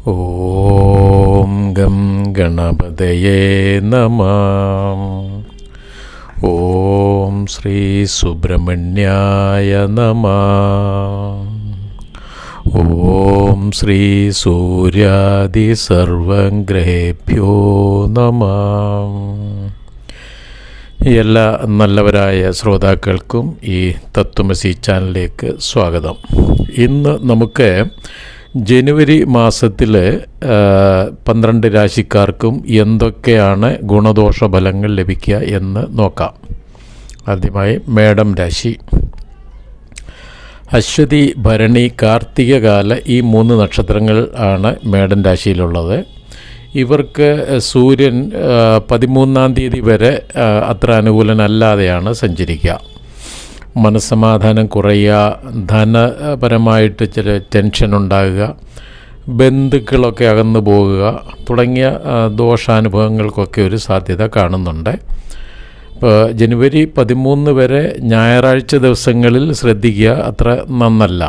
ഓം gum ഗണപതയേ നമഃ. ഓം ശ്രീ സുബ്രഹ്മണ്യായ നമഃ. ഓം ശ്രീ സൂര്യാദി സർവഗ്രഹേഭ്യോ നമഃ. എല്ലാ നല്ലവരായ ശ്രോതാക്കൾക്കും ഈ തത്വമസി ചാനലിലേക്ക് സ്വാഗതം. ഇന്ന് നമുക്ക് ജനുവരി മാസത്തിൽ 12 രാശിക്കാർക്കും എന്തൊക്കെയാണ് ഗുണദോഷ ഫലങ്ങൾ ലഭിക്കുക എന്ന് നോക്കാം. ആദ്യമായി മേടം രാശി. അശ്വതി, ഭരണി, കാർത്തികകാല ഈ 3 നക്ഷത്രങ്ങൾ ആണ് മേടൻ രാശിയിലുള്ളത്. ഇവർക്ക് സൂര്യൻ 13-ാം തീയതി വരെ അത്ര അനുകൂലനല്ലാതെയാണ് സഞ്ചരിക്കുക. മനസ്സമാധാനം കുറയുക, ധനപരമായിട്ട് ചില ടെൻഷൻ ഉണ്ടാകുക, ബന്ധുക്കളൊക്കെ അകന്നു പോകുക തുടങ്ങിയ ദോഷാനുഭവങ്ങൾക്കൊക്കെ ഒരു സാധ്യത കാണുന്നുണ്ട്. ഇപ്പോൾ ജനുവരി 13 വരെ ഞായറാഴ്ച ദിവസങ്ങളിൽ ശ്രദ്ധിക്കുക, അത്ര നന്നല്ല.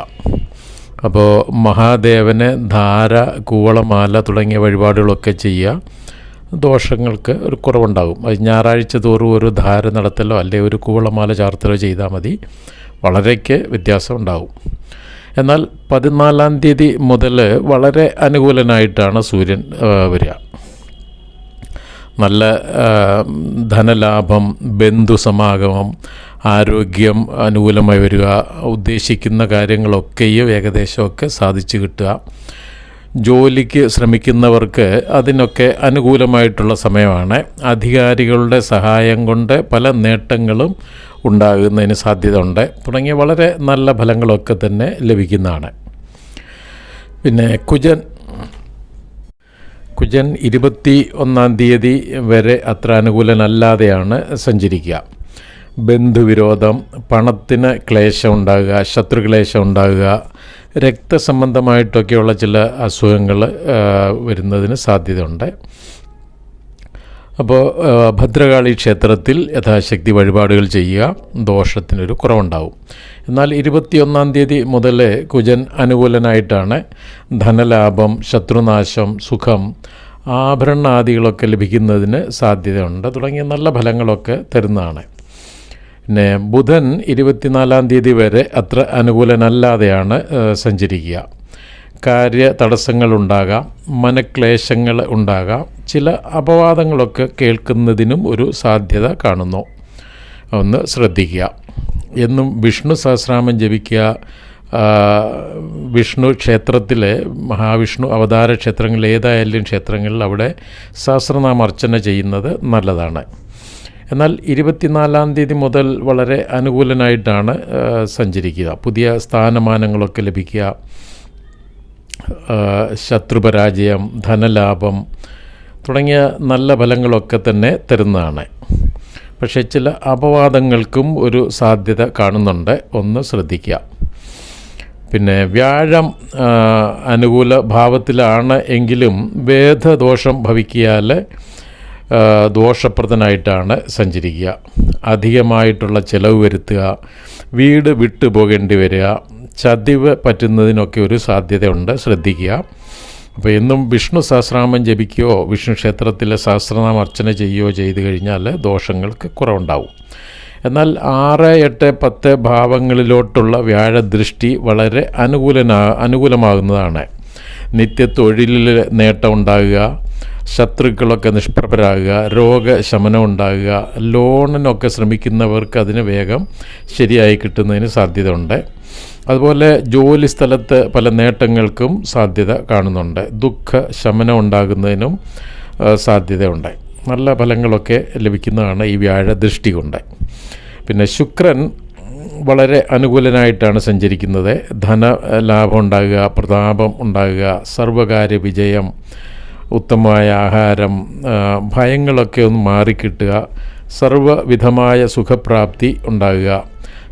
അപ്പോൾ മഹാദേവന് ധാര, കൂവളമാല തുടങ്ങിയ വഴിപാടുകളൊക്കെ ചെയ്യുക. ദോഷങ്ങൾക്ക് ഒരു കുറവുണ്ടാകും. അത് ഞായറാഴ്ച തോറും ഒരു ധാര നടത്തലോ അല്ലെങ്കിൽ ഒരു കൂവളമാല ചാർത്തലോ ചെയ്താൽ മതി, വളരെയ്ക്ക് വ്യത്യാസം ഉണ്ടാകും. എന്നാൽ 14-ാം തീയതി മുതൽ വളരെ അനുകൂലനായിട്ടാണ് സൂര്യൻ വരിക. നല്ല ധനലാഭം, ബന്ധുസമാഗമം, ആരോഗ്യം അനുകൂലമായി വരിക, ഉദ്ദേശിക്കുന്ന കാര്യങ്ങളൊക്കെയും ഏകദേശമൊക്കെ സാധിച്ചു കിട്ടുക. ജോലിക്ക് ശ്രമിക്കുന്നവർക്ക് അതിനൊക്കെ അനുകൂലമായിട്ടുള്ള സമയമാണ്. അധികാരികളുടെ സഹായം കൊണ്ട് പല നേട്ടങ്ങളും ഉണ്ടാകുന്നതിന് സാധ്യത ഉണ്ട്. തുടങ്ങിയ വളരെ നല്ല ഫലങ്ങളൊക്കെ തന്നെ ലഭിക്കുന്നതാണ്. പിന്നെ കുജൻ 21-ാം തീയതി വരെ അത്ര അനുകൂലനല്ലാതെയാണ് സഞ്ചരിക്കുക. ബന്ധുവിരോധം, പണത്തിന് ക്ലേശം ഉണ്ടാകുക, ശത്രുക്ലേശം ഉണ്ടാകുക, രക്തസംബന്ധമായിട്ടൊക്കെയുള്ള ചില അസുഖങ്ങൾ വരുന്നതിന് സാധ്യതയുണ്ട്. അപ്പോൾ ഭദ്രകാളി ക്ഷേത്രത്തിൽ യഥാശക്തി വഴിപാടുകൾ ചെയ്യുക, ദോഷത്തിനൊരു കുറവുണ്ടാവും. എന്നാൽ 21-ാം തീയതി മുതൽ കുജൻ അനുകൂലനായിട്ടാണ്. ധനലാഭം, ശത്രുനാശം, സുഖം, ആഭരണാദികളൊക്കെ ലഭിക്കുന്നതിന് സാധ്യതയുണ്ട്. തുടങ്ങിയ നല്ല ഫലങ്ങളൊക്കെ തരുന്നതാണ്. പിന്നെ ബുധൻ 24-ാം തീയതി വരെ അത്ര അനുകൂലനല്ലാതെയാണ് സഞ്ചരിക്കുക. കാര്യ തടസ്സങ്ങളുണ്ടാകാം, മനക്ലേശങ്ങൾ ഉണ്ടാകാം, ചില അപവാദങ്ങളൊക്കെ കേൾക്കുന്നതിനും ഒരു സാധ്യത കാണുന്നു. ഒന്ന് ശ്രദ്ധിക്കുക. എന്നും വിഷ്ണു സഹസ്രനാമം ജപിക്കുക. വിഷ്ണു ക്ഷേത്രത്തിലെ മഹാവിഷ്ണു അവതാര ക്ഷേത്രങ്ങളിൽ ഏതായാലും ക്ഷേത്രങ്ങളിൽ അവിടെ സഹസ്രനാമ അർച്ചന ചെയ്യുന്നത് നല്ലതാണ്. എന്നാൽ 24-ാം തീയതി മുതൽ വളരെ അനുകൂലനായിട്ടാണ് സഞ്ചരിക്കുക. പുതിയ സ്ഥാനമാനങ്ങളൊക്കെ ലഭിക്കുക, ശത്രുപരാജയം, ധനലാഭം തുടങ്ങിയ നല്ല ഫലങ്ങളൊക്കെ തന്നെ തരുന്നതാണ്. പക്ഷേ ചില അപവാദങ്ങൾക്കും ഒരു സാധ്യത കാണുന്നുണ്ട്, ഒന്ന് ശ്രദ്ധിക്കുക. പിന്നെ വ്യാഴം അനുകൂല ഭാവത്തിലാണ് എങ്കിലും വേദദോഷം ഭവിക്കിയാൽ ദോഷപ്രദനായിട്ടാണ് സഞ്ചരിക്കുക. അധികമായിട്ടുള്ള ചിലവ് വരുത്തുക, വീട് വിട്ടു പോകേണ്ടി വരിക, ചതിവ് പറ്റുന്നതിനൊക്കെ ഒരു സാധ്യതയുണ്ട്, ശ്രദ്ധിക്കുക. അപ്പോൾ എന്നും വിഷ്ണു സഹസ്രനാമം ജപിക്കുകയോ വിഷ്ണു ക്ഷേത്രത്തിലെ സഹസ്രനാമ അർച്ചന ചെയ്യുകയോ ചെയ്തു കഴിഞ്ഞാൽ ദോഷങ്ങൾക്ക് കുറവുണ്ടാവും. എന്നാൽ 6, 8, 10 ഭാവങ്ങളിലോട്ടുള്ള വ്യാഴദൃഷ്ടി വളരെ അനുകൂലമാകുന്നതാണ്. നിത്യത്തൊഴിലിൽ നേട്ടം ഉണ്ടാകുക, ശത്രുക്കളൊക്കെ നിഷ്പ്രഭരാകുക, രോഗശമനം ഉണ്ടാകുക, ലോണിനൊക്കെ ശ്രമിക്കുന്നവർക്ക് അതിന് വേഗം ശരിയായി കിട്ടുന്നതിന് സാധ്യത ഉണ്ട്. അതുപോലെ ജോലി സ്ഥലത്ത് പല നേട്ടങ്ങൾക്കും സാധ്യത കാണുന്നുണ്ട്. ദുഃഖശമനം ഉണ്ടാകുന്നതിനും സാധ്യതയുണ്ട്. നല്ല ഫലങ്ങളൊക്കെ ലഭിക്കുന്നതാണ് ഈ വ്യാഴദൃഷ്ടി കൊണ്ട്. പിന്നെ ശുക്രൻ വളരെ അനുകൂലനായിട്ടാണ് സഞ്ചരിക്കുന്നത്. ധനലാഭം ഉണ്ടാകുക, പ്രതാപം ഉണ്ടാകുക, സർവകാര്യ വിജയം, ഉത്തമമായ ആഹാരം, ഭയങ്ങളൊക്കെ ഒന്ന് മാറിക്കിട്ടുക, സർവ്വവിധമായ സുഖപ്രാപ്തി ഉണ്ടാകുക,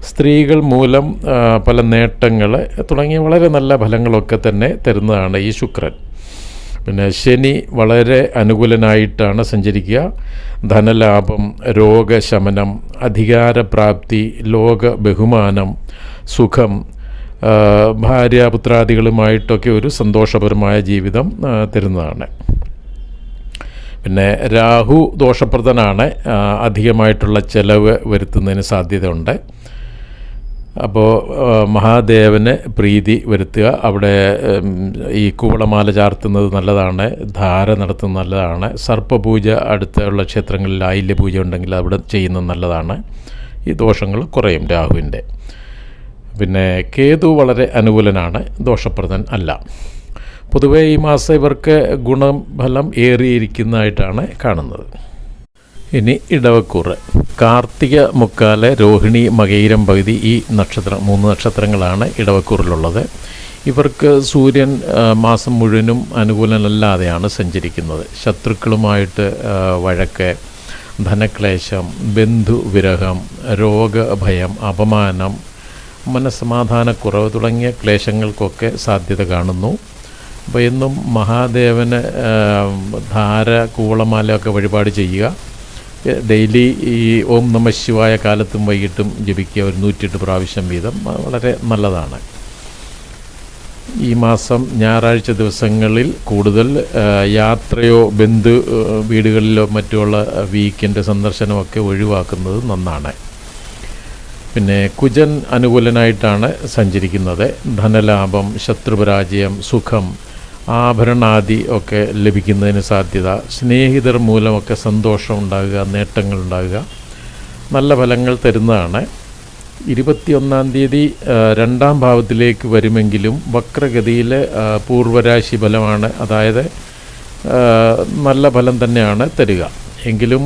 സ്ത്രീകൾ മൂലം പല നേട്ടങ്ങൾ തുടങ്ങിയ വളരെ നല്ല ഫലങ്ങളൊക്കെ തന്നെ തരുന്നതാണ് ഈ ശുക്രൻ. പിന്നെ ശനി വളരെ അനുകൂലനായിട്ടാണ് സഞ്ചരിക്കുക. ധനലാഭം, രോഗശമനം, അധികാരപ്രാപ്തി, ലോക ബഹുമാനം, സുഖം, ഭാര്യാപുത്രാദികളുമായിട്ടൊക്കെ ഒരു സന്തോഷപരമായ ജീവിതം തരുന്നതാണ്. പിന്നെ രാഹു ദോഷപ്രദനാണ്, അധികമായിട്ടുള്ള ചെലവ് വരുത്തുന്നതിന് സാധ്യതയുണ്ട്. അപ്പോൾ മഹാദേവന് പ്രീതി വരുത്തുക. അവിടെ ഈ കൂവളമാല ചാർത്തുന്നത് നല്ലതാണ്, ധാര നടത്തുന്നത് നല്ലതാണ്. സർപ്പപൂജ അടുത്തുള്ള ക്ഷേത്രങ്ങളിൽ ആയില്യപൂജ ഉണ്ടെങ്കിൽ അവിടെ ചെയ്യുന്നത് നല്ലതാണ്. ഈ ദോഷങ്ങൾ കുറയും രാഹുവിൻ്റെ. പിന്നെ കേതു വളരെ അനുകൂലനാണ്, ദോഷപ്രദൻ അല്ല. പൊതുവേ ഈ മാസം ഇവർക്ക് ഗുണഫലം ഏറിയിരിക്കുന്നതായിട്ടാണ് കാണുന്നത്. ഇനി ഇടവക്കൂറ്. കാർത്തിക മുക്കാല്, രോഹിണി, മകയിരം പകുതി, ഈ 3 നക്ഷത്രങ്ങളാണ് ഇടവക്കൂറിലുള്ളത്. ഇവർക്ക് സൂര്യൻ മാസം മുഴുവനും അനുകൂലനല്ലാതെയാണ് സഞ്ചരിക്കുന്നത്. ശത്രുക്കളുമായിട്ട് വഴക്ക്, ധനക്ലേശം, ബന്ധുവിരഹം, രോഗഭയം, അപമാനം, മനസ്സമാധാനക്കുറവ് തുടങ്ങിയ ക്ലേശങ്ങൾക്കൊക്കെ സാധ്യത കാണുന്നു. അപ്പോൾ എന്നും മഹാദേവന് ധാര, കൂവളമാലയൊക്കെ വഴിപാട് ചെയ്യുക. ഡെയിലി ഈ ഓം നമഃ ശിവായ കാലത്തും വൈകിട്ടും ജപിക്കുക, ഒരു 108 പ്രാവശ്യം വീതം, വളരെ നല്ലതാണ്. ഈ മാസം ഞായറാഴ്ച ദിവസങ്ങളിൽ കൂടുതൽ യാത്രയോ ബന്ധു വീടുകളിലോ മറ്റുള്ള വീക്കെൻഡ് സന്ദർശനമൊക്കെ ഒഴിവാക്കുന്നത് നന്നാണ്. പിന്നെ കുജൻ അനുകൂലനായിട്ടാണ് സഞ്ചരിക്കുന്നത്. ധനലാഭം, ശത്രുപരാജയം, സുഖം, ആഭരണാദി ഒക്കെ ലഭിക്കുന്നതിന് സാധ്യത, സ്നേഹിതർ മൂലമൊക്കെ സന്തോഷം ഉണ്ടാകുക, നേട്ടങ്ങളുണ്ടാകുക, നല്ല ഫലങ്ങൾ തരുന്നതാണ്. 21-ാം തീയതി 2-ാം ഭാവത്തിലേക്ക് വരുമെങ്കിലും വക്രഗതിയിൽ പൂർവരാശി ഫലമാണ്, അതായത് നല്ല ഫലം തന്നെയാണ് തരിക. എങ്കിലും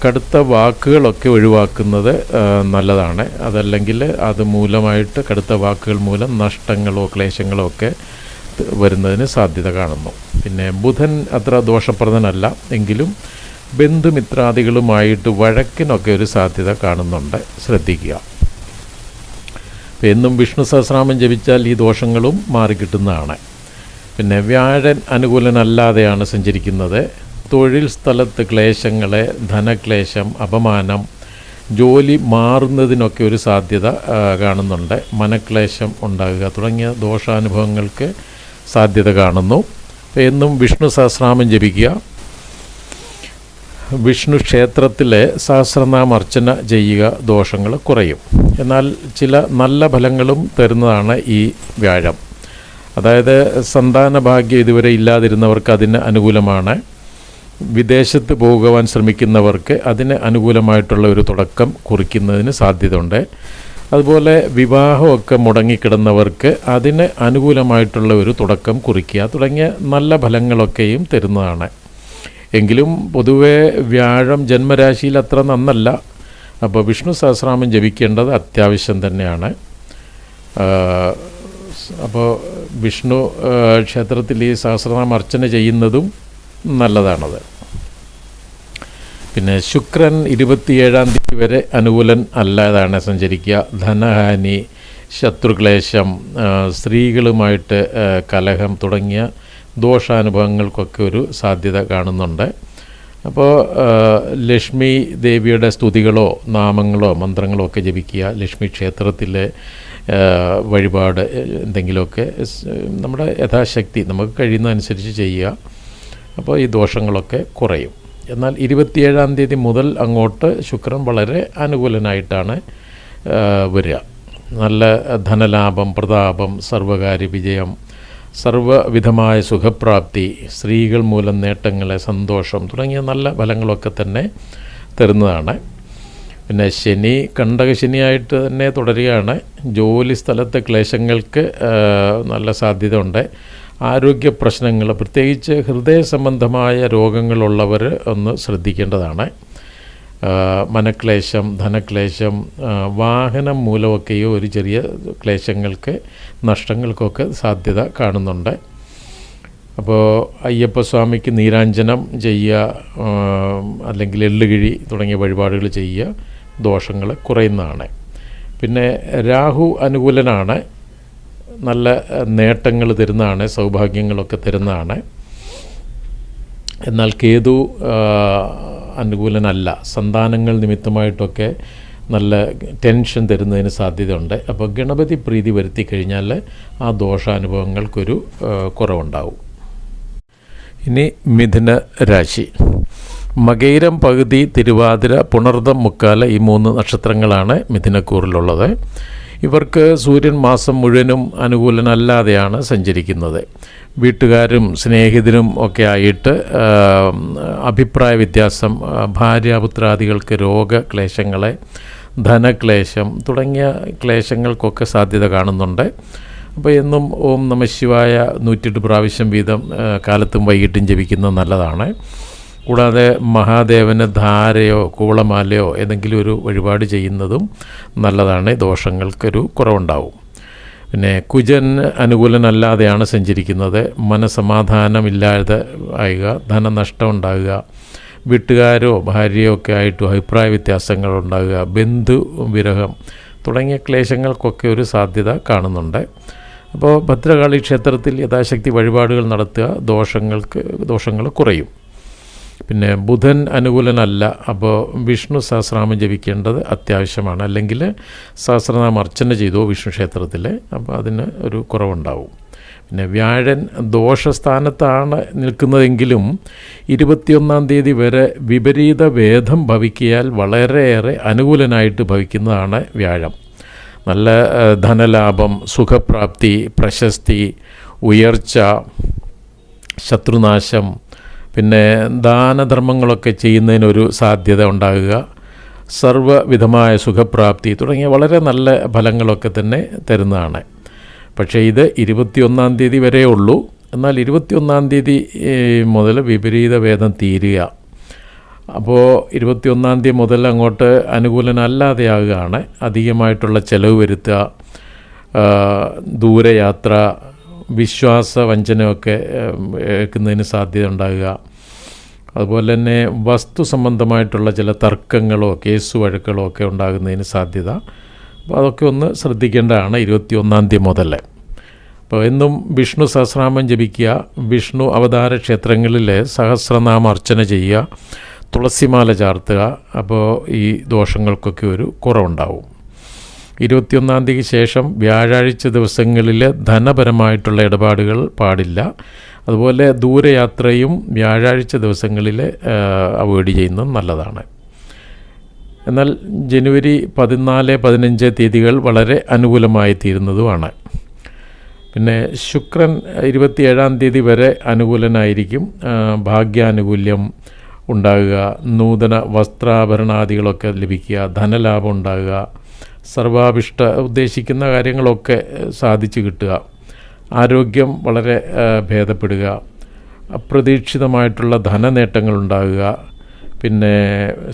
കടുത്ത വാക്കുകളൊക്കെ ഒഴിവാക്കുന്നത് നല്ലതാണ്. അതല്ലെങ്കിൽ അത് മൂലമായിട്ട്, കടുത്ത വാക്കുകൾ മൂലം നഷ്ടങ്ങളോ ക്ലേശങ്ങളോ ഒക്കെ വരുന്നതിന് സാധ്യത കാണുന്നു. പിന്നെ ബുധൻ അത്ര ദോഷപ്രദനല്ല, എങ്കിലും ബന്ധുമിത്രാദികളുമായിട്ട് വഴക്കിനൊക്കെ ഒരു സാധ്യത കാണുന്നുണ്ട്, ശ്രദ്ധിക്കുക. എന്നും വിഷ്ണു സഹസ്രനാമം ജപിച്ചാൽ ഈ ദോഷങ്ങളും മാറിക്കിട്ടുന്നതാണ്. പിന്നെ വ്യാഴൻ അനുകൂലനല്ലാതെയാണ് സഞ്ചരിക്കുന്നത്. തൊഴിൽ സ്ഥലത്ത് ക്ലേശങ്ങളെ, ധനക്ലേശം, അപമാനം, ജോലി മാറുന്നതിനൊക്കെ ഒരു സാധ്യത കാണുന്നുണ്ട്. മനക്ലേശം ഉണ്ടാകുക തുടങ്ങിയ ദോഷാനുഭവങ്ങൾക്ക് സാധ്യത കാണുന്നു. എന്നും വിഷ്ണു സഹസ്രനാമം ജപിക്കുക. വിഷ്ണു ക്ഷേത്രത്തിലെ സഹസ്രനാമ അർച്ചന ചെയ്യുക, ദോഷങ്ങൾ കുറയും. എന്നാൽ ചില നല്ല ഫലങ്ങളും തരുന്നതാണ് ഈ വ്യാഴം. അതായത് സന്താന ഭാഗ്യം ഇതുവരെ ഇല്ലാതിരുന്നവർക്ക് അതിന് അനുകൂലമാണ്. വിദേശത്ത് പോകുവാൻ ശ്രമിക്കുന്നവർക്ക് അതിന് അനുകൂലമായിട്ടുള്ള ഒരു തുടക്കം കുറിക്കുന്നതിന് സാധ്യതയുണ്ട്. അതുപോലെ വിവാഹമൊക്കെ മുടങ്ങിക്കിടന്നവർക്ക് അതിന് അനുകൂലമായിട്ടുള്ള ഒരു തുടക്കം കുറിക്കുക തുടങ്ങിയ നല്ല ഫലങ്ങളൊക്കെയും തരുന്നതാണ്. എങ്കിലും പൊതുവെ വ്യാഴം ജന്മരാശിയിൽ അത്ര നന്നല്ല. അപ്പോൾ വിഷ്ണു സഹസ്രനാമം ജപിക്കേണ്ടത് അത്യാവശ്യം തന്നെയാണ്. അപ്പോൾ വിഷ്ണു ക്ഷേത്രത്തിൽ ഈ സഹസ്രനാമം അർച്ചന ചെയ്യുന്നതും നല്ലതാണത്. പിന്നെ ശുക്രൻ 27-ാം തീയതി വരെ അനുകൂലൻ അല്ലാതാണ് സഞ്ചരിക്കുക. ധനഹാനി, ശത്രുക്ലേശം, സ്ത്രീകളുമായിട്ട് കലഹം തുടങ്ങിയ ദോഷാനുഭവങ്ങൾക്കൊക്കെ ഒരു സാധ്യത കാണുന്നുണ്ട്. അപ്പോൾ ലക്ഷ്മി ദേവിയുടെ സ്തുതികളോ നാമങ്ങളോ മന്ത്രങ്ങളോ ഒക്കെ ജപിക്കുക. ലക്ഷ്മി ക്ഷേത്രത്തിലെ വഴിപാട് എന്തെങ്കിലുമൊക്കെ നമ്മുടെ യഥാശക്തി നമുക്ക് കഴിയുന്നതനുസരിച്ച് ചെയ്യുക. അപ്പോൾ ഈ ദോഷങ്ങളൊക്കെ കുറയും. എന്നാൽ 27-ാം തീയതി മുതൽ അങ്ങോട്ട് ശുക്രൻ വളരെ അനുകൂലനായിട്ടാണ് വരിക. നല്ല ധനലാഭം, പ്രതാപം, സർവകാര്യ വിജയം, സർവ്വവിധമായ സുഖപ്രാപ്തി, സ്ത്രീകൾ മൂലം നേട്ടങ്ങൾ, സന്തോഷം തുടങ്ങിയ നല്ല ഫലങ്ങളൊക്കെ തന്നെ തരുന്നതാണ്. പിന്നെ ശനി കണ്ടകശനിയായിട്ട് തന്നെ തുടരുകയാണ്. ജോലി സ്ഥലത്തെ ക്ലേശങ്ങൾക്ക് നല്ല സാധ്യത ഉണ്ട്. ആരോഗ്യ പ്രശ്നങ്ങൾ, പ്രത്യേകിച്ച് ഹൃദയ സംബന്ധമായ രോഗങ്ങളുള്ളവർ ഒന്ന് ശ്രദ്ധിക്കേണ്ടതാണ്. മനക്ലേശം, ധനക്ലേശം, വാഹനം മൂലമൊക്കെയോ ഒരു ചെറിയ ക്ലേശങ്ങൾക്ക്, നഷ്ടങ്ങൾക്കൊക്കെ സാധ്യത കാണുന്നുണ്ട്. അപ്പോൾ അയ്യപ്പസ്വാമിക്ക് നീരാഞ്ജനം ചെയ്യുക, അല്ലെങ്കിൽ എള്ളുകിഴി തുടങ്ങിയ വഴിപാടുകൾ ചെയ്യുക, ദോഷങ്ങൾ കുറയുന്നതാണ്. പിന്നെ രാഹു അനുകൂലനാണ്, നല്ല നേട്ടങ്ങൾ തരുന്നതാണ്, സൗഭാഗ്യങ്ങളൊക്കെ തരുന്നതാണ്. എന്നാൽ കേതു അനുകൂലനല്ല. സന്താനങ്ങൾ നിമിത്തമായിട്ടൊക്കെ നല്ല ടെൻഷൻ തരുന്നതിന് സാധ്യതയുണ്ട്. അപ്പോൾ ഗണപതി പ്രീതി വരുത്തി കഴിഞ്ഞാൽ ആ ദോഷാനുഭവങ്ങൾക്കൊരു കുറവുണ്ടാവും. ഇനി മിഥുന രാശി. മകയിരം, പകുതി, തിരുവാതിര, പുണർദം, മുക്കാല ഈ 3 നക്ഷത്രങ്ങളാണ് മിഥുനക്കൂറിലുള്ളത്. ഇവർക്ക് സൂര്യൻ മാസം മുഴുവനും അനുകൂലനല്ലാതെയാണ് സഞ്ചരിക്കുന്നത്. വീട്ടുകാരും സ്നേഹിതരും ഒക്കെ ആയിട്ട് അഭിപ്രായ വ്യത്യാസം, ഭാര്യാപുത്രാദികൾക്ക് രോഗക്ലേശങ്ങളെ, ധനക്ലേശം തുടങ്ങിയ ക്ലേശങ്ങൾക്കൊക്കെ സാധ്യത കാണുന്നുണ്ട്. അപ്പോൾ എന്നും ഓം നമഃശിവായ 108 പ്രാവശ്യം വീതം കാലത്തും വൈകിട്ടും ജപിക്കുന്നത് നല്ലതാണ്. കൂടാതെ മഹാദേവന് ധാരയോ കൂളമാലയോ ഏതെങ്കിലും ഒരു വഴിപാട് ചെയ്യുന്നതും നല്ലതാണ്. ദോഷങ്ങൾക്കൊരു കുറവുണ്ടാവും. പിന്നെ കുജൻ അനുകൂലനല്ലാതെയാണ് സഞ്ചരിക്കുന്നത്. മനസമാധാനമില്ലാതെ ആവുക, ധനനഷ്ടം ഉണ്ടാകുക, വീട്ടുകാരോ ഭാര്യയോ ഒക്കെ ആയിട്ടും അഭിപ്രായ വ്യത്യാസങ്ങൾ ഉണ്ടാകുക, ബന്ധുവിരഹം തുടങ്ങിയ ക്ലേശങ്ങൾക്കൊക്കെ ഒരു സാധ്യത കാണുന്നുണ്ട്. അപ്പോൾ ഭദ്രകാളി ക്ഷേത്രത്തിൽ യഥാശക്തി വഴിപാടുകൾ നടത്തുക, ദോഷങ്ങൾ കുറയും. പിന്നെ ബുധൻ അനുകൂലനല്ല. അപ്പോൾ വിഷ്ണു സഹസ്രനാമം ജപിക്കേണ്ടത് അത്യാവശ്യമാണ്. അല്ലെങ്കിൽ സഹസ്രനാമം അർച്ചന ചെയ്തോ വിഷ്ണു ക്ഷേത്രത്തിൽ, അപ്പോൾ അതിന് ഒരു കുറവുണ്ടാവും. പിന്നെ വ്യാഴൻ ദോഷസ്ഥാനത്താണ് നിൽക്കുന്നതെങ്കിലും 21-ാം തീയതി വരെ വിപരീത ഭേദം ഭവിക്കിയാൽ വളരെയേറെ അനുകൂലനായിട്ട് ഭവിക്കുന്നതാണ് വ്യാഴം. നല്ല ധനലാഭം, സുഖപ്രാപ്തി, പ്രശസ്തി, ഉയർച്ച, ശത്രുനാശം, പിന്നെ ദാനധർമ്മങ്ങളൊക്കെ ചെയ്യുന്നതിനൊരു സാധ്യത ഉണ്ടാകുക, സർവ്വവിധമായ സുഖപ്രാപ്തി തുടങ്ങിയ വളരെ നല്ല ഫലങ്ങളൊക്കെ തന്നെ തരുന്നതാണ്. പക്ഷേ ഇത് 21-ാം തീയതി വരെ ഉള്ളൂ. എന്നാൽ 21-ാം തീയതി മുതൽ വിപരീത ഭേദം തീരുക. അപ്പോൾ 21-ാം തീയതി മുതൽ അങ്ങോട്ട് അനുകൂലനല്ലാതെയാകുകയാണ്. അധികമായിട്ടുള്ള ചെലവ് വരുത്തുക, ദൂരയാത്ര, വിശ്വാസവഞ്ചനയൊക്കെ ഏൽക്കുന്നതിന് സാധ്യത ഉണ്ടാകുക. അതുപോലെ തന്നെ വസ്തു സംബന്ധമായിട്ടുള്ള ചില തർക്കങ്ങളോ കേസ് വഴക്കുകളോ ഒക്കെ ഉണ്ടാകുന്നതിന് സാധ്യത. അപ്പോൾ അതൊക്കെ ഒന്ന് ശ്രദ്ധിക്കേണ്ടതാണ് 21-ാം തീയതി മുതൽ. അപ്പോൾ എന്നും വിഷ്ണു സഹസ്രനാമം ജപിക്കുക, വിഷ്ണു അവതാര ക്ഷേത്രങ്ങളിൽ സഹസ്രനാമ അർച്ചന ചെയ്യുക, തുളസിമാല ചാർത്തുക. അപ്പോൾ ഈ ദോഷങ്ങൾക്കൊക്കെ ഒരു കുറവുണ്ടാവും. 21-ാം തീയതിക്ക് ശേഷം വ്യാഴാഴ്ച ദിവസങ്ങളിൽ ധനപരമായിട്ടുള്ള ഇടപാടുകൾ പാടില്ല. അതുപോലെ ദൂരയാത്രയും വ്യാഴാഴ്ച ദിവസങ്ങളിൽ അവോയ്ഡ് ചെയ്യുന്നത് നല്ലതാണ്. എന്നാൽ ജനുവരി 14, 15 തീയതികൾ വളരെ അനുകൂലമായി തീരുന്നതുമാണ്. പിന്നെ ശുക്രൻ 27-ാം തീയതി വരെ അനുകൂലനായിരിക്കും. ഭാഗ്യാനുകൂല്യം ഉണ്ടാകുക, നൂതന വസ്ത്രാഭരണാദികളൊക്കെ ലഭിക്കുക, ധനലാഭം ഉണ്ടാകുക, സർവാഭിഷ്ട ഉദ്ദേശിക്കുന്ന കാര്യങ്ങളൊക്കെ സാധിച്ചു കിട്ടുക, ആരോഗ്യം വളരെ ഭേദപ്പെടുക, അപ്രതീക്ഷിതമായിട്ടുള്ള ധനനേട്ടങ്ങൾ ഉണ്ടാകുക, പിന്നെ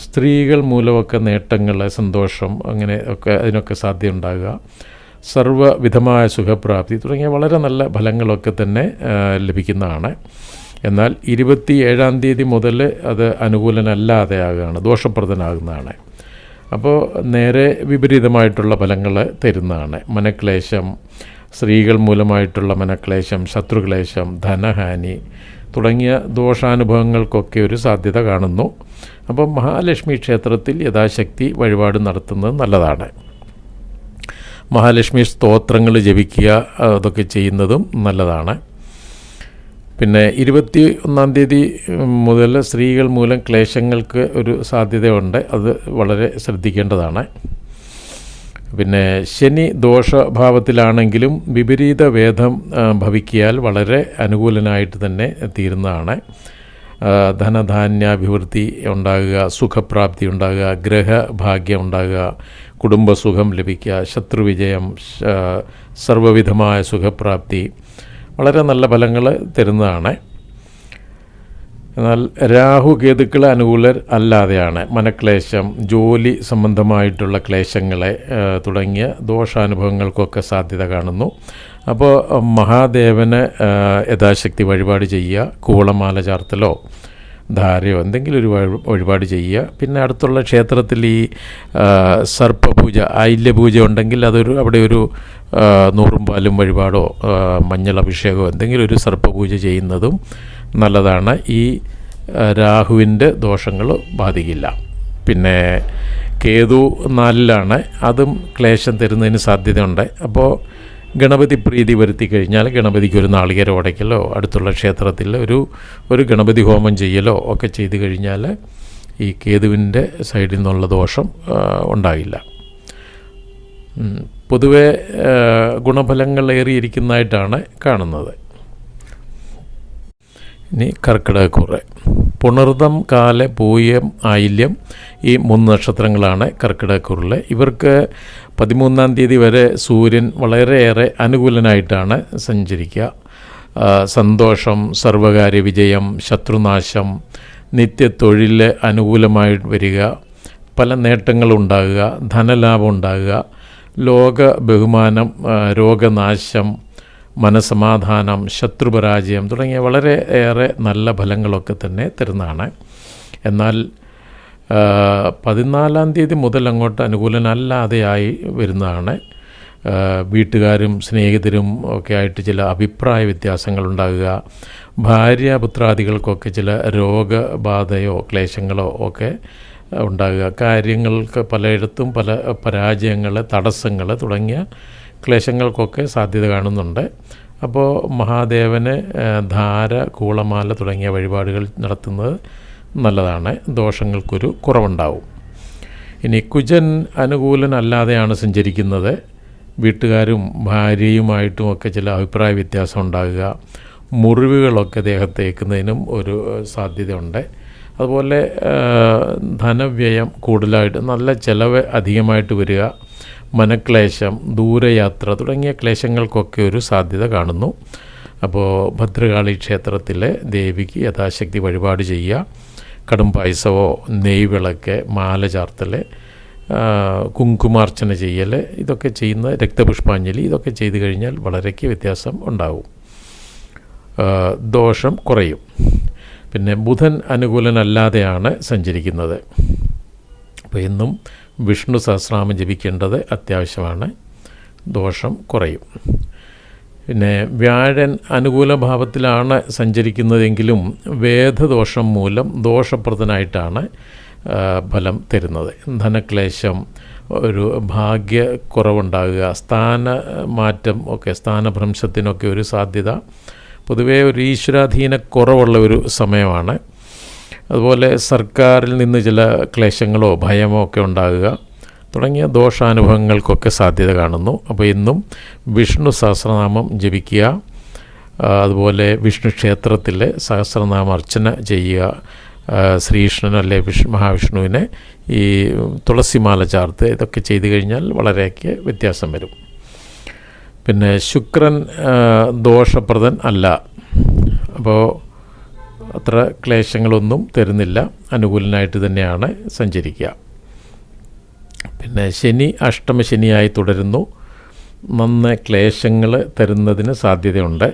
സ്ത്രീകൾ മൂലമൊക്കെ നേട്ടങ്ങൾ, സന്തോഷം, അങ്ങനെ ഒക്കെ അതിനൊക്കെ സാധ്യത ഉണ്ടാകുക, സർവ്വവിധമായ സുഖപ്രാപ്തി തുടങ്ങിയ വളരെ നല്ല ഫലങ്ങളൊക്കെ തന്നെ ലഭിക്കുന്നതാണ്. എന്നാൽ 27-ാം തീയതി മുതൽ അത് അനുകൂലനല്ലാതെ ആകുകയാണ്, ദോഷപ്രദനാകുന്നതാണ്. അപ്പോൾ നേരെ വിപരീതമായിട്ടുള്ള ഫലങ്ങൾ തരുന്നതാണ്. മനക്ലേശം, സ്ത്രീകൾ മൂലമായിട്ടുള്ള മനക്ലേശം, ശത്രുക്ലേശം, ധനഹാനി തുടങ്ങിയ ദോഷാനുഭവങ്ങൾക്കൊക്കെ ഒരു സാധ്യത കാണുന്നു. അപ്പോൾ മഹാലക്ഷ്മി ക്ഷേത്രത്തിൽ യഥാശക്തി വഴിപാട് നടത്തുന്നത് നല്ലതാണ്. മഹാലക്ഷ്മി സ്തോത്രങ്ങൾ ജപിക്കുക, അതൊക്കെ ചെയ്യുന്നതും നല്ലതാണ്. പിന്നെ 21-ാം തീയതി മുതൽ സ്ത്രീകൾ മൂലം ക്ലേശങ്ങൾക്ക് ഒരു സാധ്യതയുണ്ട്, അത് വളരെ ശ്രദ്ധിക്കേണ്ടതാണ്. പിന്നെ ശനി ദോഷഭാവത്തിലാണെങ്കിലും വിപരീത ഭേദം ഭവിക്കിയാൽ വളരെ അനുകൂലനായിട്ട് തന്നെ തീരുന്നതാണ്. ധനധാന്യാഭിവൃദ്ധി ഉണ്ടാകുക, സുഖപ്രാപ്തി ഉണ്ടാകുക, ഗ്രഹഭാഗ്യം ഉണ്ടാകുക, കുടുംബസുഖം ലഭിക്കുക, ശത്രുവിജയം, സർവ്വവിധമായ സുഖപ്രാപ്തി വളരെ നല്ല ഫലങ്ങൾ തരുന്നതാണ്. എന്നാൽ രാഹു കേതുക്കൾ അനുകൂലർ അല്ലാതെയാണ്. മനക്ലേശം, ജോലി സംബന്ധമായിട്ടുള്ള ക്ലേശങ്ങളെ തുടങ്ങിയ ദോഷാനുഭവങ്ങൾക്കൊക്കെ സാധ്യത കാണുന്നു. അപ്പോൾ മഹാദേവന് യഥാശക്തി വഴിപാട് ചെയ്യുക, കൂളമാല ചാർത്തലോ ധാരയോ എന്തെങ്കിലും ഒരു വഴിപാട് ചെയ്യുക. പിന്നെ അടുത്തുള്ള ക്ഷേത്രത്തിൽ ഈ സർപ്പപൂജ, ഐല്യപൂജ ഉണ്ടെങ്കിൽ അവിടെ ഒരു 100 പാലും വഴിപാടോ മഞ്ഞൾ അഭിഷേകമോ എന്തെങ്കിലും ഒരു സർപ്പപൂജ ചെയ്യുന്നതും നല്ലതാണ്. ഈ രാഹുവിൻ്റെ ദോഷങ്ങൾ ബാധിക്കില്ല. പിന്നെ കേതു 4-ലാണ്, അതും ക്ലേശം തരുന്നതിന് സാധ്യതയുണ്ട്. അപ്പോൾ ഗണപതി പ്രീതി വരുത്തി കഴിഞ്ഞാൽ ഗണപതിക്ക് ഒരു നാളികേരം ഉടയ്ക്കലോ അടുത്തുള്ള ക്ഷേത്രത്തിൽ ഒരു ഗണപതി ഹോമം ചെയ്യലോ ഒക്കെ ചെയ്തു കഴിഞ്ഞാൽ ഈ കേതുവിൻ്റെ സൈഡിൽ നിന്നുള്ള ദോഷം ഉണ്ടാകില്ല. പൊതുവെ ഗുണഫലങ്ങൾ ഏറിയിരിക്കുന്നതായിട്ടാണ് കാണുന്നത്. ഇനി കർക്കിടകക്കൂറ്. പുണർദം, കാല, പൂയം, ആയില്യം ഈ 3 നക്ഷത്രങ്ങളാണ് കർക്കിടകക്കൂറിൽ. ഇവർക്ക് 13-ാം തീയതി വരെ സൂര്യൻ വളരെയേറെ അനുകൂലനായിട്ടാണ് സഞ്ചരിക്കുക. സന്തോഷം, സർവകാര്യ വിജയം, ശത്രുനാശം, നിത്യത്തൊഴിൽ അനുകൂലമായി വരിക, പല നേട്ടങ്ങളുണ്ടാകുക, ധനലാഭം ഉണ്ടാകുക, ലോക ബഹുമാനം, രോഗനാശം, മനസമാധാനം, ശത്രുപരാജയം തുടങ്ങിയ വളരെ ഏറെ നല്ല ഫലങ്ങളൊക്കെ തന്നെ തരുന്നതാണ്. എന്നാൽ 14-ാം തീയതി മുതൽ അങ്ങോട്ട് അനുകൂലനല്ലാതെയായി വരുന്നതാണ്. വീട്ടുകാരും സ്നേഹിതരും ഒക്കെ ആയിട്ട് ചില അഭിപ്രായ വ്യത്യാസങ്ങളുണ്ടാകുക, ഭാര്യാപുത്രാദികൾക്കൊക്കെ ചില രോഗബാധയോ ക്ലേശങ്ങളോ ഒക്കെ ഉണ്ടാകുക, കാര്യങ്ങൾക്ക് പലയിടത്തും പല പരാജയങ്ങൾ, തടസ്സങ്ങൾ തുടങ്ങിയ ക്ലേശങ്ങൾക്കൊക്കെ സാധ്യത കാണുന്നുണ്ട്. അപ്പോൾ മഹാദേവന് ധാര, കൂളമാല തുടങ്ങിയ വഴിപാടുകൾ നടത്തുന്നത് നല്ലതാണ്. ദോഷങ്ങൾക്കൊരു കുറവുണ്ടാവും. ഇനി കുജൻ അനുകൂലനല്ലാതെയാണ് സഞ്ചരിക്കുന്നത്. വീട്ടുകാരും ഭാര്യയുമായിട്ടുമൊക്കെ ചില അഭിപ്രായ വ്യത്യാസം ഉണ്ടാകുക, മുറിവുകളൊക്കെ ദേഹത്തേക്കുന്നതിനും ഒരു സാധ്യതയുണ്ട്. അതുപോലെ ധനവ്യയം കൂടുതലായിട്ട്, നല്ല ചിലവ് അധികമായിട്ട് വരിക, മനക്ലേശം, ദൂരയാത്ര തുടങ്ങിയ ക്ലേശങ്ങൾക്കൊക്കെ ഒരു സാധ്യത കാണുന്നു. അപ്പോൾ ഭദ്രകാളി ക്ഷേത്രത്തിലെ ദേവിക്ക് യഥാശക്തി വഴിപാട് ചെയ്യുക. കടും പായസമോ, നെയ്വിളക്ക്, മാല ചാർത്തൽ, കുങ്കുമാർച്ചന ചെയ്യൽ, ഇതൊക്കെ ചെയ്യുന്ന രക്തപുഷ്പാഞ്ജലി, ഇതൊക്കെ ചെയ്തു കഴിഞ്ഞാൽ വളരെക്ക് വ്യത്യാസം ഉണ്ടാവും, ദോഷം കുറയും. പിന്നെ ബുധൻ അനുകൂലനല്ലാതെയാണ് സഞ്ചരിക്കുന്നത്. അപ്പോൾ എന്നും വിഷ്ണു സഹസ്രനാമം ജപിക്കേണ്ടത് അത്യാവശ്യമാണ്, ദോഷം കുറയും. പിന്നെ വ്യാഴൻ അനുകൂല ഭാവത്തിലാണ് സഞ്ചരിക്കുന്നതെങ്കിലും വേദദോഷം മൂലം ദോഷപ്രദനായിട്ടാണ് ഫലം തരുന്നത്. ധനക്ലേശം, ഒരു ഭാഗ്യക്കുറവുണ്ടാകുക, സ്ഥാനമാറ്റം ഒക്കെ, സ്ഥാനഭ്രംശത്തിനൊക്കെ ഒരു സാധ്യത, പൊതുവേ ഒരു ഈശ്വരാധീന കുറവുള്ള ഒരു സമയമാണ്. അതുപോലെ സർക്കാരിൽ നിന്ന് ചില ക്ലേശങ്ങളോ ഭയമോ ഒക്കെ ഉണ്ടാകുക തുടങ്ങിയ ദോഷാനുഭവങ്ങൾക്കൊക്കെ സാധ്യത കാണുന്നു. അപ്പോൾ ഇന്നും വിഷ്ണു സഹസ്രനാമം ജപിക്കുക, അതുപോലെ വിഷ്ണു ക്ഷേത്രത്തിൽ സഹസ്രനാമ അർച്ചന ചെയ്യുക, ശ്രീകൃഷ്ണൻ അല്ലെ മഹാവിഷ്ണുവിനെ ഈ തുളസിമാല ചാർത്ത്, ഇതൊക്കെ ചെയ്തു കഴിഞ്ഞാൽ വളരെയൊക്കെ വ്യത്യാസം വരും. പിന്നെ ശുക്രൻ ദോഷപ്രദൻ അല്ല, അപ്പോൾ അത്ര ക്ലേശങ്ങളൊന്നും തരുന്നില്ല, അനുകൂലനായിട്ട് തന്നെയാണ് സഞ്ചരിക്കുക. പിന്നെ ശനി അഷ്ടമശനിയായി തുടരുന്നു, നന്ന ക്ലേശങ്ങൾ തരുന്നതിന് സാധ്യതയുണ്ട്.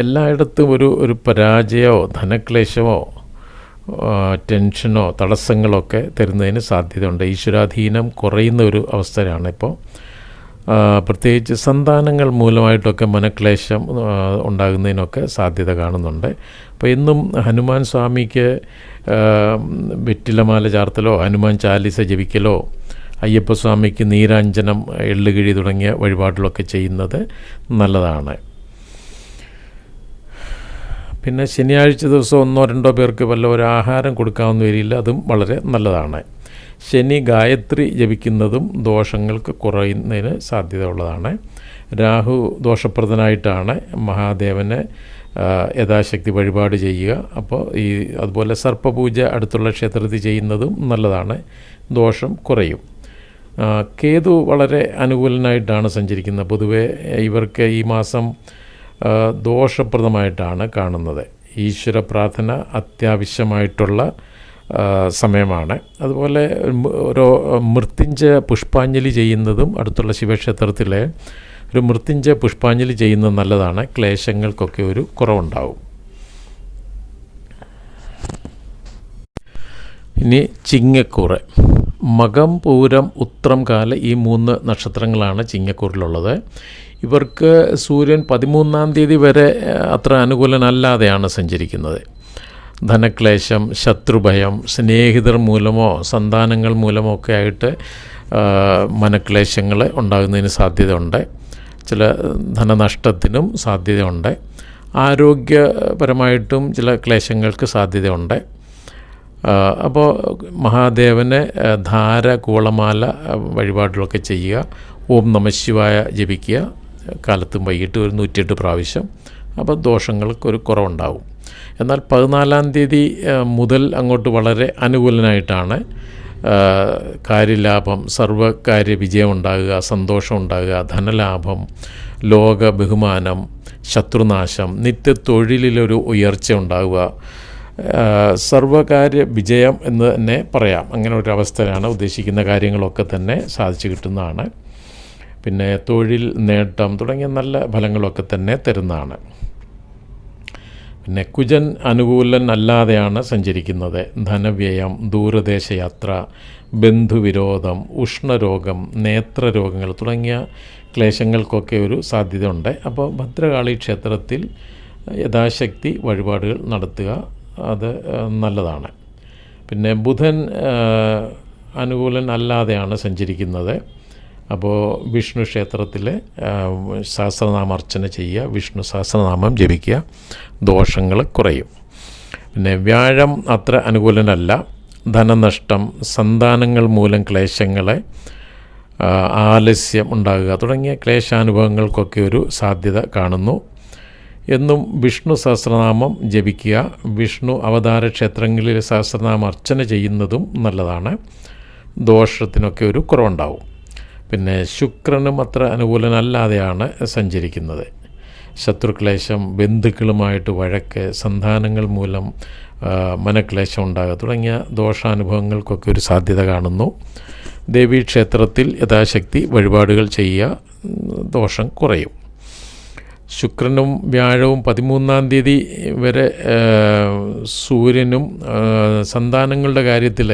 എല്ലായിടത്തും ഒരു പരാജയമോ ധനക്ലേശമോ ടെൻഷനോ തടസ്സങ്ങളൊക്കെ തരുന്നതിന് സാധ്യതയുണ്ട്. ഈശ്വരാധീനം കുറയുന്ന ഒരു അവസ്ഥയാണ് ഇപ്പോൾ. പ്രത്യേകിച്ച് സന്താനങ്ങൾ മൂലമായിട്ടൊക്കെ മനക്ലേശം ഉണ്ടാകുന്നതിനൊക്കെ സാധ്യത കാണുന്നുണ്ട്. അപ്പോൾ ഇന്നും ഹനുമാൻ സ്വാമിക്ക് വെറ്റിലമാല ചാർത്തലോ ഹനുമാൻ ചാലിസ ജപിക്കലോ അയ്യപ്പസ്വാമിക്ക് നീരാഞ്ജനം, എള്ളുകിഴി തുടങ്ങിയ വഴിപാടുകളൊക്കെ ചെയ്യുന്നത് നല്ലതാണ്. പിന്നെ ശനിയാഴ്ച ദിവസം 1-2 പേർക്ക് വല്ല ഒരു ആഹാരം കൊടുക്കാവുന്ന വരില്ല, അതും വളരെ നല്ലതാണ്. ശനി ഗായത്രി ജപിക്കുന്നതും ദോഷങ്ങൾക്ക് കുറയുന്നതിന് സാധ്യത ഉള്ളതാണ്. രാഹു ദോഷപ്രദനായിട്ടാണ്, മഹാദേവനെ യഥാശക്തി വഴിപാട് ചെയ്യുക. അപ്പോൾ അതുപോലെ സർപ്പപൂജ അടുത്തുള്ള ക്ഷേത്രത്തിൽ ചെയ്യുന്നതും നല്ലതാണ്, ദോഷം കുറയും. കേതു വളരെ അനുകൂലനായിട്ടാണ് സഞ്ചരിക്കുന്നത്. പൊതുവെ ഇവർക്ക് ഈ മാസം ദോഷപ്രദമായിട്ടാണ് കാണുന്നത്. ഈശ്വര പ്രാർത്ഥന അത്യാവശ്യമായിട്ടുള്ള സമയമാണ്. അതുപോലെ ഓരോ മൃത്യുഞ്ജയ പുഷ്പാഞ്ജലി ചെയ്യുന്നതും അടുത്തുള്ള ശിവക്ഷേത്രത്തിലെ ഒരു മൃത്യുഞ്ജയ പുഷ്പാഞ്ജലി ചെയ്യുന്നത് നല്ലതാണ്, ക്ലേശങ്ങൾക്കൊക്കെ ഒരു കുറവുണ്ടാവും. ഇനി ചിങ്ങക്കൂറ്. മകം, പൂരം, ഉത്രം, കാല ഈ 3 നക്ഷത്രങ്ങളാണ് ചിങ്ങക്കൂറിലുള്ളത്. ഇവർക്ക് സൂര്യൻ 13-ാം തീയതി വരെ അത്ര അനുകൂലനല്ലാതെയാണ് സഞ്ചരിക്കുന്നത്. ധനക്ലേശം, ശത്രുഭയം, സ്നേഹിതർ മൂലമോ സന്താനങ്ങൾ മൂലമോ ഒക്കെ ആയിട്ട് മനക്ലേശങ്ങൾ ഉണ്ടാകുന്നതിന് സാധ്യതയുണ്ട്. ചില ധനനഷ്ടത്തിനും സാധ്യതയുണ്ട്. ആരോഗ്യപരമായിട്ടും ചില ക്ലേശങ്ങൾക്ക് സാധ്യതയുണ്ട്. അപ്പോൾ മഹാദേവന് ധാര, കൂളമാല വഴിപാടുകളൊക്കെ ചെയ്യുക. ഓം നമഃശിവായ ജപിക്കുക കാലത്തും വൈകിട്ട് ഒരു 108 പ്രാവശ്യം. അപ്പോൾ ദോഷങ്ങൾക്കൊരു കുറവുണ്ടാവും. എന്നാൽ 14-ാം തീയതി മുതൽ അങ്ങോട്ട് വളരെ അനുകൂലനായിട്ടാണ്. കാര്യലാഭം, സർവകാര്യ വിജയം ഉണ്ടാകുക, സന്തോഷം ഉണ്ടാകുക, ധനലാഭം, ലോക ബഹുമാനം, ശത്രുനാശം, നിത്യത്തൊഴിലിലൊരു ഉയർച്ച ഉണ്ടാവുക, സർവകാര്യ വിജയം എന്ന് തന്നെ പറയാം. അങ്ങനെ ഒരു അവസ്ഥയിലാണ് ഉദ്ദേശിക്കുന്ന കാര്യങ്ങളൊക്കെ തന്നെ സാധിച്ചു കിട്ടുന്നതാണ്. പിന്നെ തൊഴിൽ നേട്ടം തുടങ്ങിയ നല്ല ഫലങ്ങളൊക്കെ തന്നെ തരുന്നതാണ്. പിന്നെ കുജൻ അനുകൂലൻ അല്ലാതെയാണ് സഞ്ചരിക്കുന്നത്. ധനവ്യയം, ദൂരദേശയാത്ര, ബന്ധുവിരോധം, ഉഷ്ണരോഗം, നേത്രരോഗങ്ങൾ തുടങ്ങിയ ക്ലേശങ്ങൾക്കൊക്കെ ഒരു സാധ്യതയുണ്ട്. അപ്പോൾ ഭദ്രകാളി ക്ഷേത്രത്തിൽ യഥാശക്തി വഴിപാടുകൾ നടത്തുക, അത് നല്ലതാണ്. പിന്നെ ബുധൻ അനുകൂലൻ അല്ലാതെയാണ് സഞ്ചരിക്കുന്നത്. അപ്പോൾ വിഷ്ണു ക്ഷേത്രത്തിൽ സഹസ്രനാമാർച്ചന ചെയ്യുക, വിഷ്ണു സഹസ്രനാമം ജപിക്കുക, ദോഷങ്ങൾ കുറയും. പിന്നെ വ്യാഴം അത്ര അനുകൂലനല്ല. ധനനഷ്ടം, സന്താനങ്ങൾ മൂലം ക്ലേശങ്ങൾ, ആലസ്യം ഉണ്ടാകുക തുടങ്ങിയ ക്ലേശാനുഭവങ്ങൾക്കൊക്കെ ഒരു സാധ്യത കാണുന്നു. എന്നും വിഷ്ണു സഹസ്രനാമം ജപിക്കുക. വിഷ്ണു അവതാര ക്ഷേത്രങ്ങളിൽ സഹസ്രനാമം അർച്ചന ചെയ്യുന്നതും നല്ലതാണ്. ദോഷത്തിനൊക്കെ ഒരു കുറവുണ്ടാവും. പിന്നെ ശുക്രനും അത്ര അനുകൂലനല്ലാതെയാണ് സഞ്ചരിക്കുന്നത്. ശത്രുക്ലേശം, ബന്ധുക്കളുമായിട്ട് വഴക്ക്, സന്താനങ്ങൾ മൂലം മനക്ലേശം ഉണ്ടാകുക തുടങ്ങിയ ദോഷാനുഭവങ്ങൾക്കൊക്കെ ഒരു സാധ്യത കാണുന്നു. ദേവീക്ഷേത്രത്തിൽ യഥാശക്തി വഴിപാടുകൾ ചെയ്യുക, ദോഷം കുറയും. ശുക്രനും വ്യാഴവും 13-ാം തീയതി വരെ സൂര്യനും സന്താനങ്ങളുടെ കാര്യത്തിൽ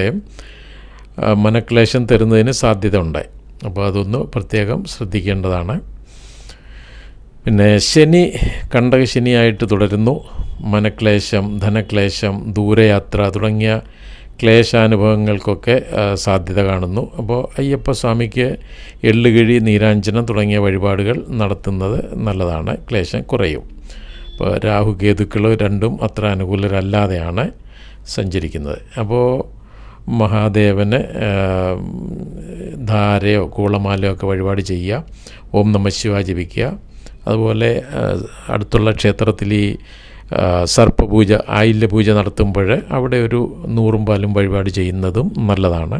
മനക്ലേശം തരുന്നതിന് സാധ്യത ഉണ്ട്. അപ്പോൾ അതൊന്ന് പ്രത്യേകം ശ്രദ്ധിക്കേണ്ടതാണ്. പിന്നെ ശനി കണ്ടകശനിയായിട്ട് തുടരുന്നു. മനക്ലേശം, ധനക്ലേശം, ദൂരയാത്ര തുടങ്ങിയ ക്ലേശാനുഭവങ്ങൾക്കൊക്കെ സാധ്യത കാണുന്നു. അപ്പോൾ അയ്യപ്പസ്വാമിക്ക് എള്ളുകിഴി, നീരാഞ്ജനം തുടങ്ങിയ വഴിപാടുകൾ നടത്തുന്നത് നല്ലതാണ്, ക്ലേശം കുറയും. ഇപ്പോൾ രാഹുകേതുക്കൾ രണ്ടും അത്ര അനുകൂലരല്ലാതെയാണ് സഞ്ചരിക്കുന്നത്. അപ്പോൾ മഹാദേവന് ധാരയോ കൂളമാലയോ ഒക്കെ വഴിപാട് ചെയ്യുക, ഓം നമഃശിവായ ജപിക്കുക. അതുപോലെ അടുത്തുള്ള ക്ഷേത്രത്തിൽ ഈ സർപ്പപൂജ, ആയില്യപൂജ നടത്തുമ്പോൾ അവിടെ ഒരു 100 പാലും വഴിപാട് ചെയ്യുന്നതും നല്ലതാണ്.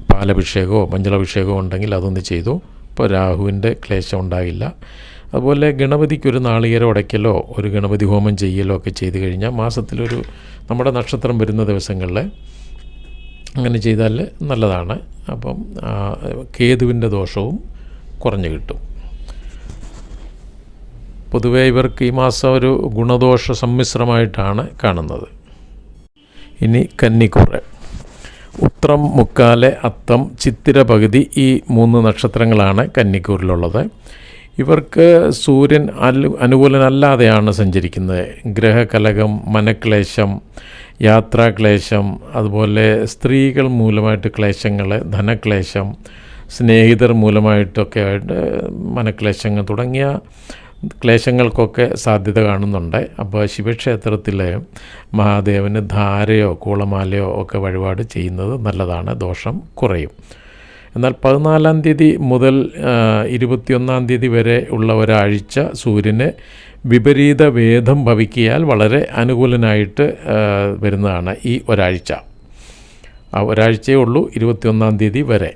പാലഭിഷേകമോ മഞ്ഞളഭിഷേകമോ ഉണ്ടെങ്കിൽ അതൊന്ന് ചെയ്തു. ഇപ്പോൾ രാഹുവിൻ്റെ ക്ലേശം ഉണ്ടാകില്ല. അതുപോലെ ഗണപതിക്കൊരു നാളികേരം ഉടയ്ക്കലോ ഒരു ഗണപതി ഹോമം ചെയ്യലോ ഒക്കെ ചെയ്ത് കഴിഞ്ഞാൽ മാസത്തിലൊരു നമ്മുടെ നക്ഷത്രം വരുന്ന ദിവസങ്ങളിൽ അങ്ങനെ ചെയ്താൽ നല്ലതാണ്. അപ്പം കേതുവിൻ്റെ ദോഷവും കുറഞ്ഞു കിട്ടും. പൊതുവേ ഇവർക്ക് ഈ മാസം ഒരു ഗുണദോഷ സമ്മിശ്രമായിട്ടാണ് കാണുന്നത്. ഇനി കന്നിക്കൂറ്. ഉത്രം, മുക്കാല്, അത്തം, ചിത്തിര പകുതി ഈ 3 നക്ഷത്രങ്ങളാണ് കന്നിക്കൂറിലുള്ളത്. ഇവർക്ക് സൂര്യൻ അനുകൂലനല്ലാതെയാണ് സഞ്ചരിക്കുന്നത്. ഗ്രഹകലകം, മനക്ലേശം, യാത്രാക്ലേശം, അതുപോലെ സ്ത്രീകൾ മൂലമായിട്ട് ക്ലേശങ്ങൾ, ധനക്ലേശം, സ്നേഹിതർ മൂലമായിട്ടൊക്കെ ആയിട്ട് മനക്ലേശങ്ങൾ തുടങ്ങിയ ക്ലേശങ്ങൾക്കൊക്കെ സാധ്യത കാണുന്നുണ്ട്. അപ്പോൾ ശിവക്ഷേത്രത്തിൽ മഹാദേവന് ധാരയോ കൂളമാലയോ ഒക്കെ വഴിപാട് ചെയ്യുന്നത് നല്ലതാണ്, ദോഷം കുറയും. എന്നാൽ 14-ാം തീയതി മുതൽ 21-ാം തീയതി വരെ ഉള്ള ഒരാഴ്ച സൂര്യന് വിപരീത വേദം ഭവിക്കിയാൽ വളരെ അനുകൂലനായിട്ട് വരുന്നതാണ് ഈ ഒരാഴ്ച. ആ ഒരാഴ്ചയേ ഉള്ളൂ 21-ാം തീയതി വരെ.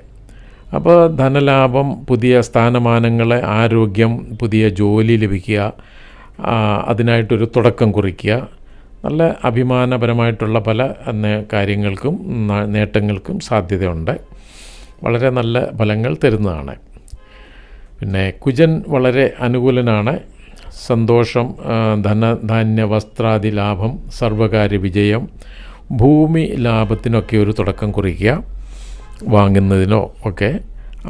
അപ്പോൾ ധനലാഭം, പുതിയ സ്ഥാനമാനങ്ങൾ, ആരോഗ്യം, പുതിയ ജോലി ലഭിക്കുക, അതിനായിട്ടൊരു തുടക്കം കുറിക്കുക, നല്ല അഭിമാനപരമായിട്ടുള്ള പല കാര്യങ്ങൾക്കും നേട്ടങ്ങൾക്കും സാധ്യതയുണ്ട്. വളരെ നല്ല ഫലങ്ങൾ തരുന്നതാണ്. പിന്നെ കുജൻ വളരെ അനുകൂലനാണ്. സന്തോഷം, ധനധാന്യ വസ്ത്രാദി ലാഭം, സർവകാര്യ വിജയം, ഭൂമി ലാഭത്തിനൊക്കെ ഒരു തുടക്കം കുറിക്കുക, വാങ്ങുന്നതിനോ ഒക്കെ.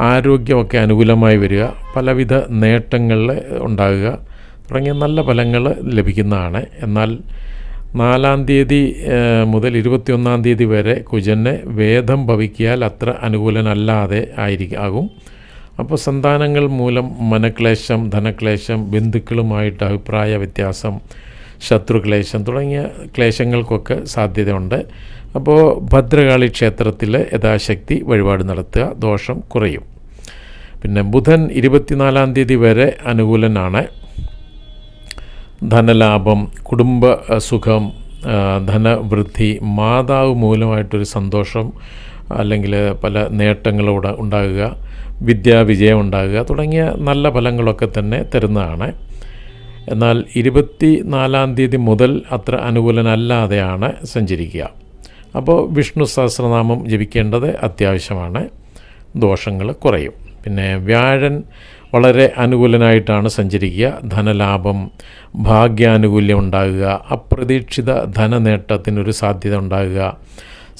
ആരോഗ്യമൊക്കെ അനുകൂലമായി വരിക, പലവിധ നേട്ടങ്ങൾ ഉണ്ടാകുക തുടങ്ങിയ നല്ല ഫലങ്ങൾ ലഭിക്കുന്നതാണ്. എന്നാൽ 4-ാം തീയതി മുതൽ 21-ാം തീയതി വരെ കുജന് വേദം ഭവിക്കിയാൽ അത്ര അനുകൂലനല്ലാതെ ആകും. അപ്പോൾ സന്താനങ്ങൾ മൂലം മനക്ലേശം, ധനക്ലേശം, ബന്ധുക്കളുമായിട്ട് അഭിപ്രായ വ്യത്യാസം, ശത്രുക്ലേശം തുടങ്ങിയ ക്ലേശങ്ങൾക്കൊക്കെ സാധ്യതയുണ്ട്. അപ്പോൾ ഭദ്രകാളി ക്ഷേത്രത്തിൽ യഥാശക്തി വഴിപാട് നടത്തുക, ദോഷം കുറയും. പിന്നെ ബുധൻ 24-ാം തീയതി വരെ അനുകൂലനാണ്. ധനലാഭം, കുടുംബ സുഖം, ധനവൃദ്ധി, മാതാവ് മൂലമായിട്ടൊരു സന്തോഷം അല്ലെങ്കിൽ പല നേട്ടങ്ങളോട് ഉണ്ടാകുക, വിദ്യാവിജയം ഉണ്ടാകുക തുടങ്ങിയ നല്ല ഫലങ്ങളൊക്കെ തന്നെ തരുന്നതാണ്. എന്നാൽ 24-ാം തീയതി മുതൽ അത്ര അനുകൂലനല്ലാതെയാണ് സഞ്ചരിക്കുക. അപ്പോൾ വിഷ്ണു സഹസ്രനാമം ജപിക്കേണ്ടത് അത്യാവശ്യമാണ്, ദോഷങ്ങൾ കുറയും. പിന്നെ വ്യാഴൻ വളരെ അനുകൂലനായിട്ടാണ് സഞ്ചരിക്കുക. ധനലാഭം, ഭാഗ്യാനുകൂല്യം ഉണ്ടാകുക, അപ്രതീക്ഷിത ധനനേട്ടത്തിനൊരു സാധ്യത ഉണ്ടാകുക,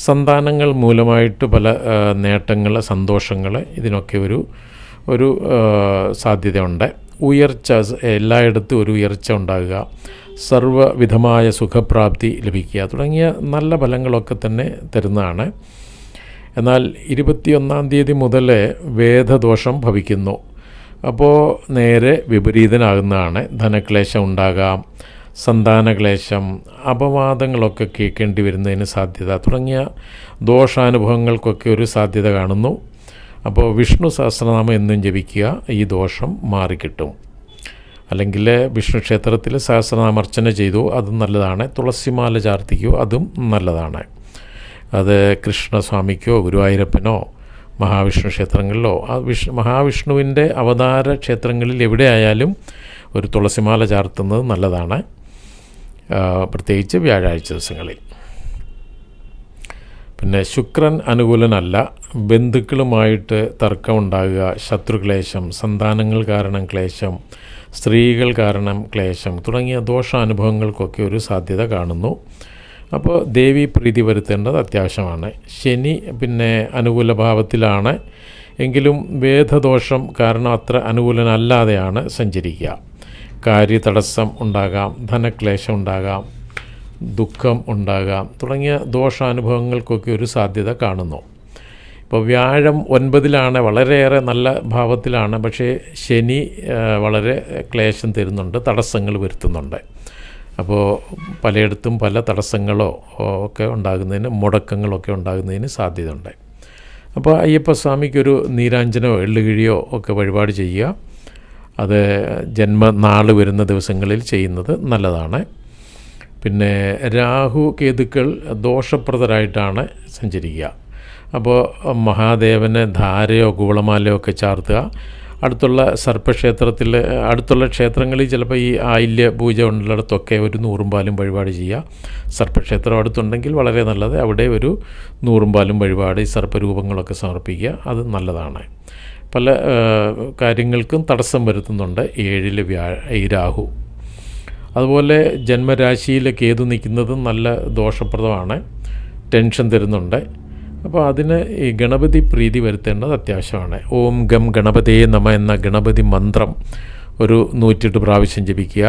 സന്താനങ്ങൾ മൂലമായിട്ട് പല നേട്ടങ്ങൾ, സന്തോഷങ്ങൾ, ഇതിനൊക്കെ ഒരു സാധ്യതയുണ്ട്. ഉയർച്ച, എല്ലായിടത്തും ഒരു ഉയർച്ച ഉണ്ടാകുക, സർവ്വവിധമായ സുഖപ്രാപ്തി ലഭിക്കുക തുടങ്ങിയ നല്ല ഫലങ്ങളൊക്കെ തന്നെ തരുന്നതാണ്. എന്നാൽ 21-ാം തീയതി മുതൽ വേദദോഷം ഭവിക്കുന്നു. അപ്പോൾ നേരെ വിപരീതനാകുന്നതാണ്. ധനക്ലേശം ഉണ്ടാകാം, സന്താനക്ലേശം, അപവാദങ്ങളൊക്കെ കേൾക്കേണ്ടി വരുന്നതിന് സാധ്യത തുടങ്ങിയ ദോഷാനുഭവങ്ങൾക്കൊക്കെ ഒരു സാധ്യത കാണുന്നു. അപ്പോൾ വിഷ്ണു സഹസ്രനാമം എന്നും ജപിക്കുക, ഈ ദോഷം മാറിക്കിട്ടും. അല്ലെങ്കിൽ വിഷ്ണു ക്ഷേത്രത്തിൽ സഹസ്രനാമർച്ചന ചെയ്തു, അതും നല്ലതാണ്. തുളസിമാല ചാർത്തിക്കോ, അതും നല്ലതാണ്. അത് കൃഷ്ണസ്വാമിക്കോ ഗുരുവായൂരപ്പനോ മഹാവിഷ്ണു ക്ഷേത്രങ്ങളിലോ മഹാവിഷ്ണുവിൻ്റെ അവതാര ക്ഷേത്രങ്ങളിൽ എവിടെയായാലും ഒരു തുളസിമാല ചാർത്തുന്നത് നല്ലതാണ്, പ്രത്യേകിച്ച് വ്യാഴാഴ്ച ദിവസങ്ങളിൽ. പിന്നെ ശുക്രൻ അനുകൂലനല്ല. ബന്ധുക്കളുമായിട്ട് തർക്കമുണ്ടാകുക, ശത്രുക്ലേശം, സന്താനങ്ങൾ കാരണം ക്ലേശം, സ്ത്രീകൾ കാരണം ക്ലേശം തുടങ്ങിയ ദോഷാനുഭവങ്ങൾക്കൊക്കെ ഒരു സാധ്യത കാണുന്നു. അപ്പോൾ ദേവി പ്രീതി വരുത്തേണ്ടത് അത്യാവശ്യമാണ്. ശനി പിന്നെ അനുകൂല ഭാവത്തിലാണ് എങ്കിലും വേദദോഷം കാരണം അത്ര അനുകൂലനല്ലാതെയാണ് സഞ്ചരിക്കുക. കാര്യതടസ്സം ഉണ്ടാകാം, ധനക്ലേശം ഉണ്ടാകാം, ദുഃഖം ഉണ്ടാകാം തുടങ്ങിയ ദോഷാനുഭവങ്ങൾക്കൊക്കെ ഒരു സാധ്യത കാണുന്നു. ഇപ്പോൾ വ്യാഴം 9-ലാണ്, വളരെയേറെ നല്ല ഭാവത്തിലാണ്. പക്ഷേ ശനി വളരെ ക്ലേശം തരുന്നുണ്ട്, തടസ്സങ്ങൾ വരുത്തുന്നുണ്ട്. അപ്പോൾ പലയിടത്തും പല തടസ്സങ്ങളോ ഒക്കെ ഉണ്ടാകുന്നതിന്, മുടക്കങ്ങളൊക്കെ ഉണ്ടാകുന്നതിന് സാധ്യതയുണ്ട്. അപ്പോൾ അയ്യപ്പസ്വാമിക്കൊരു നീരാഞ്ജനോ എള്ളുകിഴിയോ ഒക്കെ വഴിപാട് ചെയ്യുക. അത് ജന്മനാൾ വരുന്ന ദിവസങ്ങളിൽ ചെയ്യുന്നത് നല്ലതാണ്. പിന്നെ രാഹു കേതുക്കൾ ദോഷപ്രദരായിട്ടാണ് സഞ്ചരിക്കുക. അപ്പോൾ മഹാദേവന് ധാരയോ കൂവളമാലയോ ഒക്കെ ചാർത്തുക. അടുത്തുള്ള സർപ്പക്ഷേത്രത്തിൽ, അടുത്തുള്ള ക്ഷേത്രങ്ങളിൽ ചിലപ്പോൾ ഈ ആയില്യ പൂജ ഉള്ളിടത്തൊക്കെ ഒരു 100 പാലും വഴിപാട് ചെയ്യുക. സർപ്പക്ഷേത്രം അടുത്തുണ്ടെങ്കിൽ വളരെ നല്ലത്, അവിടെ ഒരു 100 പാലും വഴിപാട്, ഈ സർപ്പരൂപങ്ങളൊക്കെ സമർപ്പിക്കുക, അത് നല്ലതാണ്. പല കാര്യങ്ങൾക്കും തടസ്സം വരുത്തുന്നുണ്ട് 7-ൽ ഈ രാഹു. അതുപോലെ ജന്മരാശിയിൽ കേതു നിൽക്കുന്നതും നല്ല ദോഷപ്രദമാണ്, ടെൻഷൻ തരുന്നുണ്ട്. അപ്പോൾ അതിന് ഈ ഗണപതി പ്രീതി വരുത്തേണ്ടത് അത്യാവശ്യമാണ്. ഓം ഗം ഗണപതിയെ നമ എന്ന ഗണപതി മന്ത്രം ഒരു 108 പ്രാവശ്യം ജപിക്കുക.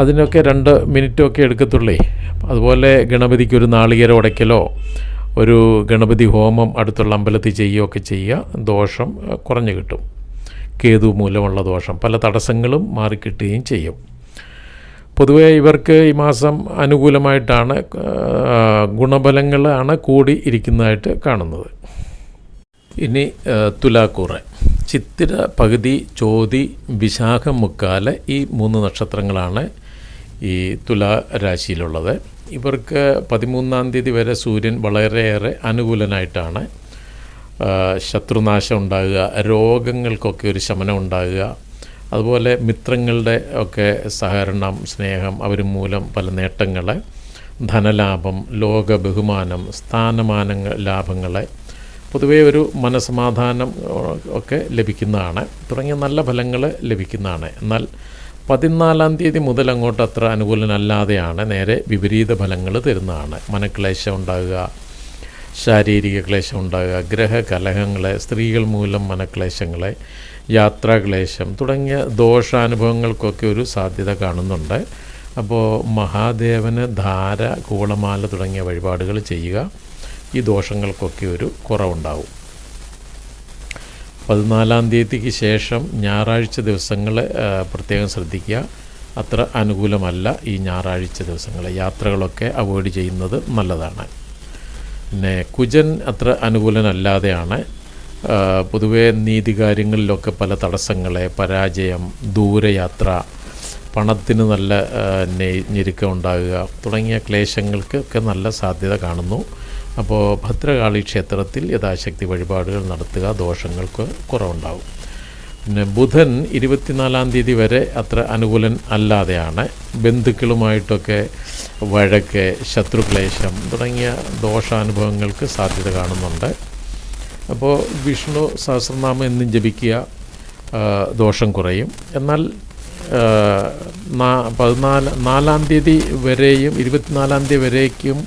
അതിനൊക്കെ 2 മിനിറ്റൊക്കെ എടുക്കത്തുള്ളേ. അതുപോലെ ഗണപതിക്ക് ഒരു നാളികേരം ഉടയ്ക്കലോ ഒരു ഗണപതി ഹോമം അടുത്തുള്ള അമ്പലത്തിൽ ചെയ്യുകയൊക്കെ ചെയ്യുക. ദോഷം കുറഞ്ഞു കിട്ടും. കേതു മൂലമുള്ള ദോഷം, പല തടസ്സങ്ങളും മാറിക്കിട്ടുകയും ചെയ്യും. പൊതുവേ ഇവർക്ക് ഈ മാസം അനുകൂലമായിട്ടാണ്, ഗുണഫലങ്ങളാണ് കൂടി ഇരിക്കുന്നതായിട്ട് കാണുന്നത്. ഇനി തുലാക്കൂറ്, ചിത്തിര, പകുതി, ചോതി, വിശാഖം, മുക്കാല്, ഈ 3 നക്ഷത്രങ്ങളാണ് ഈ തുലാ രാശിയിലുള്ളത്. ഇവർക്ക് 13-ാം തീയതി വരെ സൂര്യൻ വളരെയേറെ അനുകൂലനായിട്ടാണ്. ശത്രുനാശം ഉണ്ടാകുക, രോഗങ്ങൾക്കൊക്കെ ഒരു ശമനം ഉണ്ടാകുക, അതുപോലെ മിത്രങ്ങളുടെ ഒക്കെ സഹകരണം, സ്നേഹം, അവർ മൂലം പല നേട്ടങ്ങൾ, ധനലാഭം, ലോക ബഹുമാനം, സ്ഥാനമാനങ്ങൾ, ലാഭങ്ങൾ, പൊതുവേ ഒരു മനസമാധാനം ഒക്കെ ലഭിക്കുന്നതാണ്. തുടങ്ങിയ നല്ല ഫലങ്ങൾ ലഭിക്കുന്നതാണ്. എന്നാൽ 14-ാം തീയതി മുതൽ അങ്ങോട്ട് അത്ര അനുകൂലനല്ലാതെയാണ്, നേരെ വിപരീത ഫലങ്ങൾ തരുന്നതാണ്. മനക്ലേശം ഉണ്ടാകുക, ശാരീരിക ക്ലേശം ഉണ്ടാകുക, ഗ്രഹകലഹങ്ങൾ, സ്ത്രീകൾ മൂലം മനക്ലേശങ്ങൾ, യാത്രാക്ലേശം തുടങ്ങിയ ദോഷാനുഭവങ്ങൾക്കൊക്കെ ഒരു സാധ്യത കാണുന്നുണ്ട്. അപ്പോൾ മഹാദേവന് ധാര, കൂളമാല തുടങ്ങിയ വഴിപാടുകൾ ചെയ്യുക. ഈ ദോഷങ്ങൾക്കൊക്കെ ഒരു കുറവുണ്ടാവും. 14-ാം തീയതിക്ക് ശേഷം ഞായറാഴ്ച ദിവസങ്ങൾ പ്രത്യേകം ശ്രദ്ധിക്കുക. അത്ര അനുകൂലമല്ല ഈ ഞായറാഴ്ച ദിവസങ്ങൾ. യാത്രകളൊക്കെ അവോയ്ഡ് ചെയ്യുന്നത് നല്ലതാണ്. പിന്നെ കുജൻ അത്ര അനുകൂലനല്ലാതെയാണ്. പൊതുവേ നീതികാര്യങ്ങളിലൊക്കെ പല തടസ്സങ്ങളെ, പരാജയം, ദൂരയാത്ര, പണത്തിന് നല്ല ഞെരുക്കം ഉണ്ടാകുക തുടങ്ങിയ ക്ലേശങ്ങൾക്കൊക്കെ നല്ല സാധ്യത കാണുന്നു. അപ്പോൾ ഭദ്രകാളി ക്ഷേത്രത്തിൽ യഥാശക്തി വഴിപാടുകൾ നടത്തുക, ദോഷങ്ങൾക്ക് കുറവുണ്ടാകും. പിന്നെ ബുധൻ 24-ാം തീയതി വരെ അത്ര അനുകൂലൻ അല്ലാതെയാണ്. ബന്ധുക്കളുമായിട്ടൊക്കെ വഴക്ക്, ശത്രുക്ലേശം തുടങ്ങിയ ദോഷാനുഭവങ്ങൾക്ക് സാധ്യത കാണുന്നുണ്ട്. അപ്പോൾ വിഷ്ണു സഹസ്രനാമം എന്നും ജപിക്കുക, ദോഷം കുറയും. എന്നാൽ 4-ാം തീയതി വരെയും 24-ാം തീയതി വരേക്കും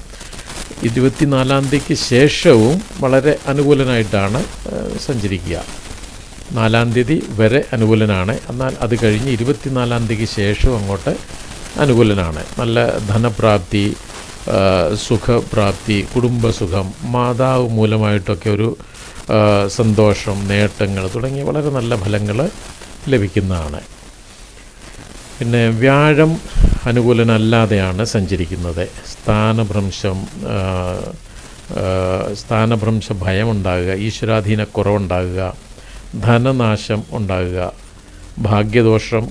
24-ാം തീയതിക്ക് ശേഷവും വളരെ അനുകൂലനായിട്ടാണ് സഞ്ചരിക്കുക. 4-ാം തീയതി വരെ അനുകൂലനാണ്. എന്നാൽ അത് കഴിഞ്ഞ് 24-ാം തീയതിക്ക് ശേഷവും അങ്ങോട്ട് അനുകൂലനാണ്. നല്ല ധനപ്രാപ്തി, സുഖപ്രാപ്തി, കുടുംബസുഖം, മാതാവ് മൂലമായിട്ടൊക്കെ ഒരു സന്തോഷം, നേട്ടങ്ങൾ തുടങ്ങിയ വളരെ നല്ല ഫലങ്ങൾ ലഭിക്കുന്നതാണ്. പിന്നെ വ്യാഴം അനുകൂലനല്ലാതെയാണ് സഞ്ചരിക്കുന്നത്. സ്ഥാനഭ്രംശ ഭയമുണ്ടാകുക, ഈശ്വരാധീനക്കുറവുണ്ടാകുക, ധനനാശം ഉണ്ടാകുക, ഭാഗ്യദോഷം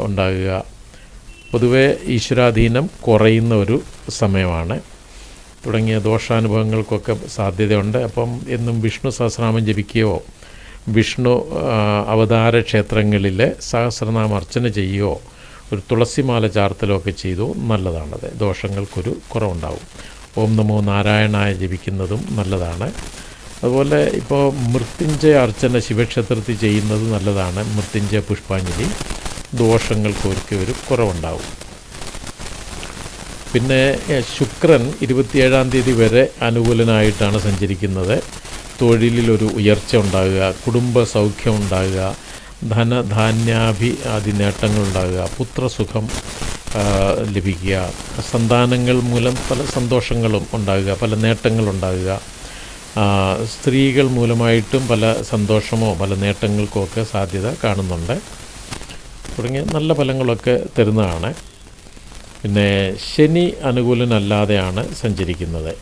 ഉണ്ടാകുക. പൊതുവെ ഈശ്വരാധീനം കുറയുന്ന ഒരു സമയമാണ്. തുടങ്ങിയ ദോഷാനുഭവങ്ങൾക്കൊക്കെ സാധ്യതയുണ്ട്. അപ്പം എന്നും വിഷ്ണു സഹസ്രനാമം ജപിക്കുകയോ വിഷ്ണു അവതാര ക്ഷേത്രങ്ങളിൽ സഹസ്രനാമം അർച്ചന ചെയ്യുകയോ ഒരു തുളസിമാല ചാർത്തലോ ഒക്കെ ചെയ്തു നല്ലതാണത്. ദോഷങ്ങൾക്കൊരു കുറവുണ്ടാവും. ഓം നമോ നാരായണായ ജപിക്കുന്നതും നല്ലതാണ്. അതുപോലെ ഇപ്പോൾ മൃത്യുഞ്ജയ അർച്ചന ശിവക്ഷേത്രത്തിൽ ചെയ്യുന്നത് നല്ലതാണ്. മൃത്യുഞ്ജയ പുഷ്പാഞ്ജലി ദോഷങ്ങൾക്കൊക്കെ ഒരു കുറവുണ്ടാവും. പിന്നെ ശുക്രൻ 27-ാം തീയതി വരെ അനുകൂലനായിട്ടാണ് സഞ്ചരിക്കുന്നത്. തൊഴിലിലൊരു ഉയർച്ച ഉണ്ടാകുക, കുടുംബ സൗഖ്യം ഉണ്ടാകുക, ധനധാന്യാദി നേട്ടങ്ങളുണ്ടാകുക, പുത്രസുഖം ലഭിക്കുക, സന്താനങ്ങൾ മൂലം പല സന്തോഷങ്ങളും ഉണ്ടാകുക, പല നേട്ടങ്ങളുണ്ടാകുക, സ്ത്രീകൾ മൂലമായിട്ടും പല സന്തോഷമോ പല നേട്ടങ്ങൾക്കുമൊക്കെ സാധ്യത കാണുന്നുണ്ട്. തുടങ്ങിയ നല്ല ഫലങ്ങളൊക്കെ തരുന്നതാണ്. പിന്നെ ശനി അനുകൂലനല്ലാതെയാണ് സഞ്ചരിക്കുന്നത്.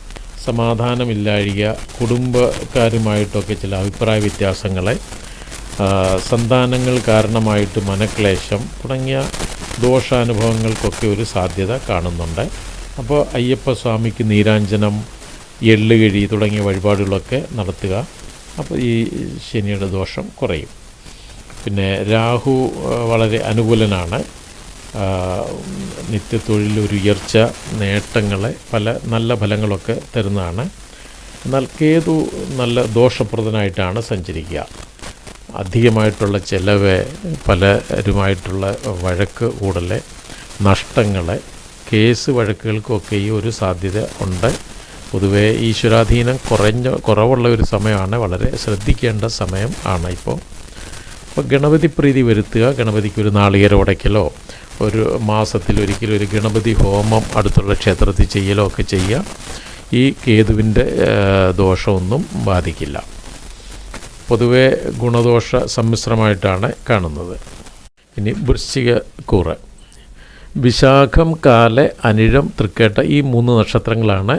സമാധാനമില്ലാഴിക, കുടുംബക്കാരുമായിട്ടൊക്കെ ചില അഭിപ്രായ വ്യത്യാസങ്ങളെ, സന്താനങ്ങൾ കാരണമായിട്ട് മനക്ലേശം തുടങ്ങിയ ദോഷാനുഭവങ്ങൾക്കൊക്കെ ഒരു സാധ്യത കാണുന്നുണ്ട്. അപ്പോൾ അയ്യപ്പസ്വാമിക്ക് നീരാഞ്ജനം, എള്ളുകിഴി തുടങ്ങിയ വഴിപാടുകളൊക്കെ നടത്തുക. അപ്പോൾ ഈ ശനിയുടെ ദോഷം കുറയും. പിന്നെ രാഹു വളരെ അനുകൂലനാണ്. നിത്യത്തൊഴിലൊരു ഉയർച്ച, നേട്ടങ്ങളെ, പല നല്ല ഫലങ്ങളൊക്കെ തരുന്നതാണ്. എന്നാൽ കേതു നല്ല ദോഷപ്രദനായിട്ടാണ് സഞ്ചരിക്കുക. അധികമായിട്ടുള്ള ചിലവ്, പലരുമായിട്ടുള്ള വഴക്ക് കൂടൽ, നഷ്ടങ്ങൾ, കേസ് വഴക്കുകൾക്കൊക്കെ ഈ ഒരു സാധ്യത ഉണ്ട്. പൊതുവേ ഈശ്വരാധീനം കുറവുള്ള ഒരു സമയമാണ്. വളരെ ശ്രദ്ധിക്കേണ്ട സമയം ആണ് ഇപ്പോൾ. ഗണപതി പ്രീതി വരുത്തുക. ഗണപതിക്ക് ഒരു നാളികേര ഉടയ്ക്കലോ ഒരു മാസത്തിലൊരിക്കലും ഒരു ഗണപതി ഹോമം അടുത്തുള്ള ക്ഷേത്രത്തിൽ ചെയ്യലോ ഒക്കെ ചെയ്യുക. ഈ കേതുവിൻ്റെ ദോഷമൊന്നും ബാധിക്കില്ല. പൊതുവെ ഗുണദോഷ സമ്മിശ്രമായിട്ടാണ് കാണുന്നത്. ഇനി വൃശ്ചിക കൂറ്. വിശാഖം, കാല, അനിഴം, തൃക്കേട്ട ഈ 3 നക്ഷത്രങ്ങളാണ്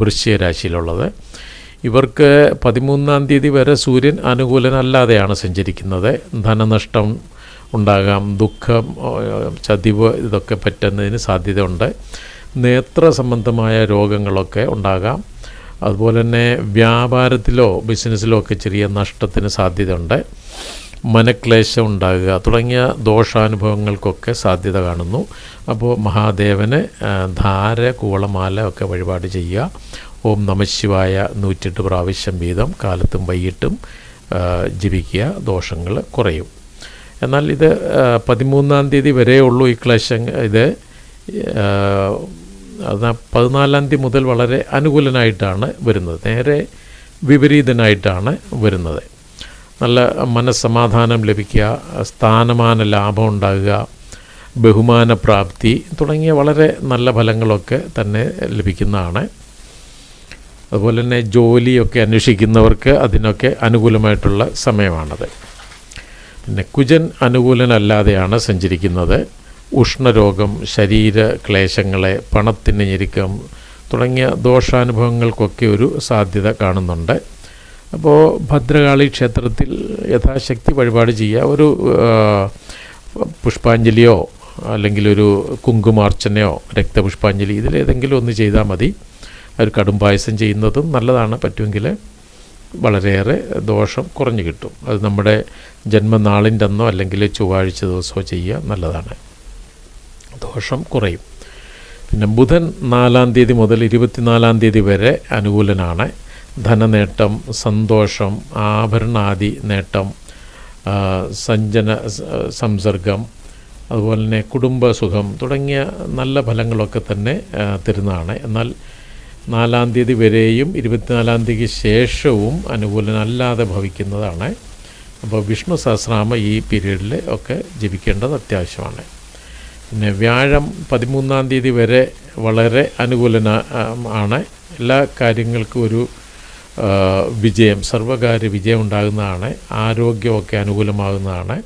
വൃശ്ചിക രാശിയിലുള്ളത്. ഇവർക്ക് 13-ാം തീയതി വരെ സൂര്യൻ അനുകൂലനല്ലാതെയാണ് സഞ്ചരിക്കുന്നത്. ധനനഷ്ടം ഉണ്ടാകാം, ദുഃഖം, ചതിവ് ഇതൊക്കെ പറ്റുന്നതിന് സാധ്യതയുണ്ട്. നേത്ര സംബന്ധമായ രോഗങ്ങളൊക്കെ ഉണ്ടാകാം. അതുപോലെ തന്നെ വ്യാപാരത്തിലോ ബിസിനസ്സിലോ ഒക്കെ ചെറിയ നഷ്ടത്തിന് സാധ്യതയുണ്ട്. മനക്ലേശം ഉണ്ടാകുക തുടങ്ങിയ ദോഷാനുഭവങ്ങൾക്കൊക്കെ സാധ്യത കാണുന്നു. അപ്പോൾ മഹാദേവന് ധാര, കൂളമാല ഒക്കെ വഴിപാട് ചെയ്യുക. ഓം നമഃശിവായ 108 പ്രാവശ്യം വീതം കാലത്തും വൈകിട്ടും ജപിക്കുക. ദോഷങ്ങൾ കുറയും. എന്നാൽ ഇത് 13-ാം തീയതി വരെ ഉള്ളൂ ഈ ക്ലേശം. ഇത് 14-ാം തീയതി മുതൽ വളരെ അനുകൂലനായിട്ടാണ് വരുന്നത്. നേരെ വിപരീതനായിട്ടാണ് വരുന്നത്. നല്ല മനസ്സമാധാനം ലഭിക്കുക, സ്ഥാനമാന ലാഭം ഉണ്ടാകുക, ബഹുമാനപ്രാപ്തി തുടങ്ങിയ വളരെ നല്ല ഫലങ്ങളൊക്കെ തന്നെ ലഭിക്കുന്നതാണ്. അതുപോലെ തന്നെ ജോലിയൊക്കെ അന്വേഷിക്കുന്നവർക്ക് അതിനൊക്കെ അനുകൂലമായിട്ടുള്ള സമയമാണത്. പിന്നെ കുജൻ അനുകൂലനല്ലാതെയാണ് സഞ്ചരിക്കുന്നത്. ഉഷ്ണരോഗം, ശരീര ക്ലേശങ്ങളെ, പണത്തിന് ഞെരുക്കം തുടങ്ങിയ ദോഷാനുഭവങ്ങൾക്കൊക്കെ ഒരു സാധ്യത കാണുന്നുണ്ട്. അപ്പോൾ ഭദ്രകാളി ക്ഷേത്രത്തിൽ യഥാശക്തി വഴിപാട് ചെയ്യുക. ഒരു പുഷ്പാഞ്ജലിയോ അല്ലെങ്കിൽ ഒരു കുങ്കുമാർച്ചനയോ രക്തപുഷ്പാഞ്ജലി ഇതിലേതെങ്കിലും ഒന്ന് ചെയ്താൽ മതി. ഒരു കടും പായസം ചെയ്യുന്നതും നല്ലതാണ്. പറ്റുമെങ്കിൽ വളരെയേറെ ദോഷം കുറഞ്ഞു കിട്ടും. അത് നമ്മുടെ ജന്മനാളിൻ്റെ അന്നോ അല്ലെങ്കിൽ ചൊവ്വാഴ്ച ദിവസമോ ചെയ്യുക നല്ലതാണ്. ദോഷം കുറയും. പിന്നെ ബുധൻ 4-ാം തീയതി മുതൽ 24-ാം തീയതി വരെ അനുകൂലനാണ്. ധനനേട്ടം, സന്തോഷം, ആഭരണാദി നേട്ടം, സംസർഗം, അതുപോലെ തന്നെ കുടുംബസുഖം തുടങ്ങിയ നല്ല ഫലങ്ങളൊക്കെ തന്നെ തരുന്നതാണ്. എന്നാൽ 4-ാം തീയതി വരെയും 24-ാം തീയതിക്ക് ശേഷവും അനുകൂലനല്ലാതെ ഭവിക്കുന്നതാണ്. അപ്പോൾ വിഷ്ണു സഹസ്രനാമം ഈ പീരീഡിൽ ഒക്കെ ജപിക്കേണ്ടത് അത്യാവശ്യമാണ്. പിന്നെ വ്യാഴം 13-ാം തീയതി വരെ വളരെ ആണ്. എല്ലാ കാര്യങ്ങൾക്കും ഒരു വിജയം, സർവകാര്യ വിജയം ഉണ്ടാകുന്നതാണ്. ആരോഗ്യമൊക്കെ അനുകൂലമാകുന്നതാണ്.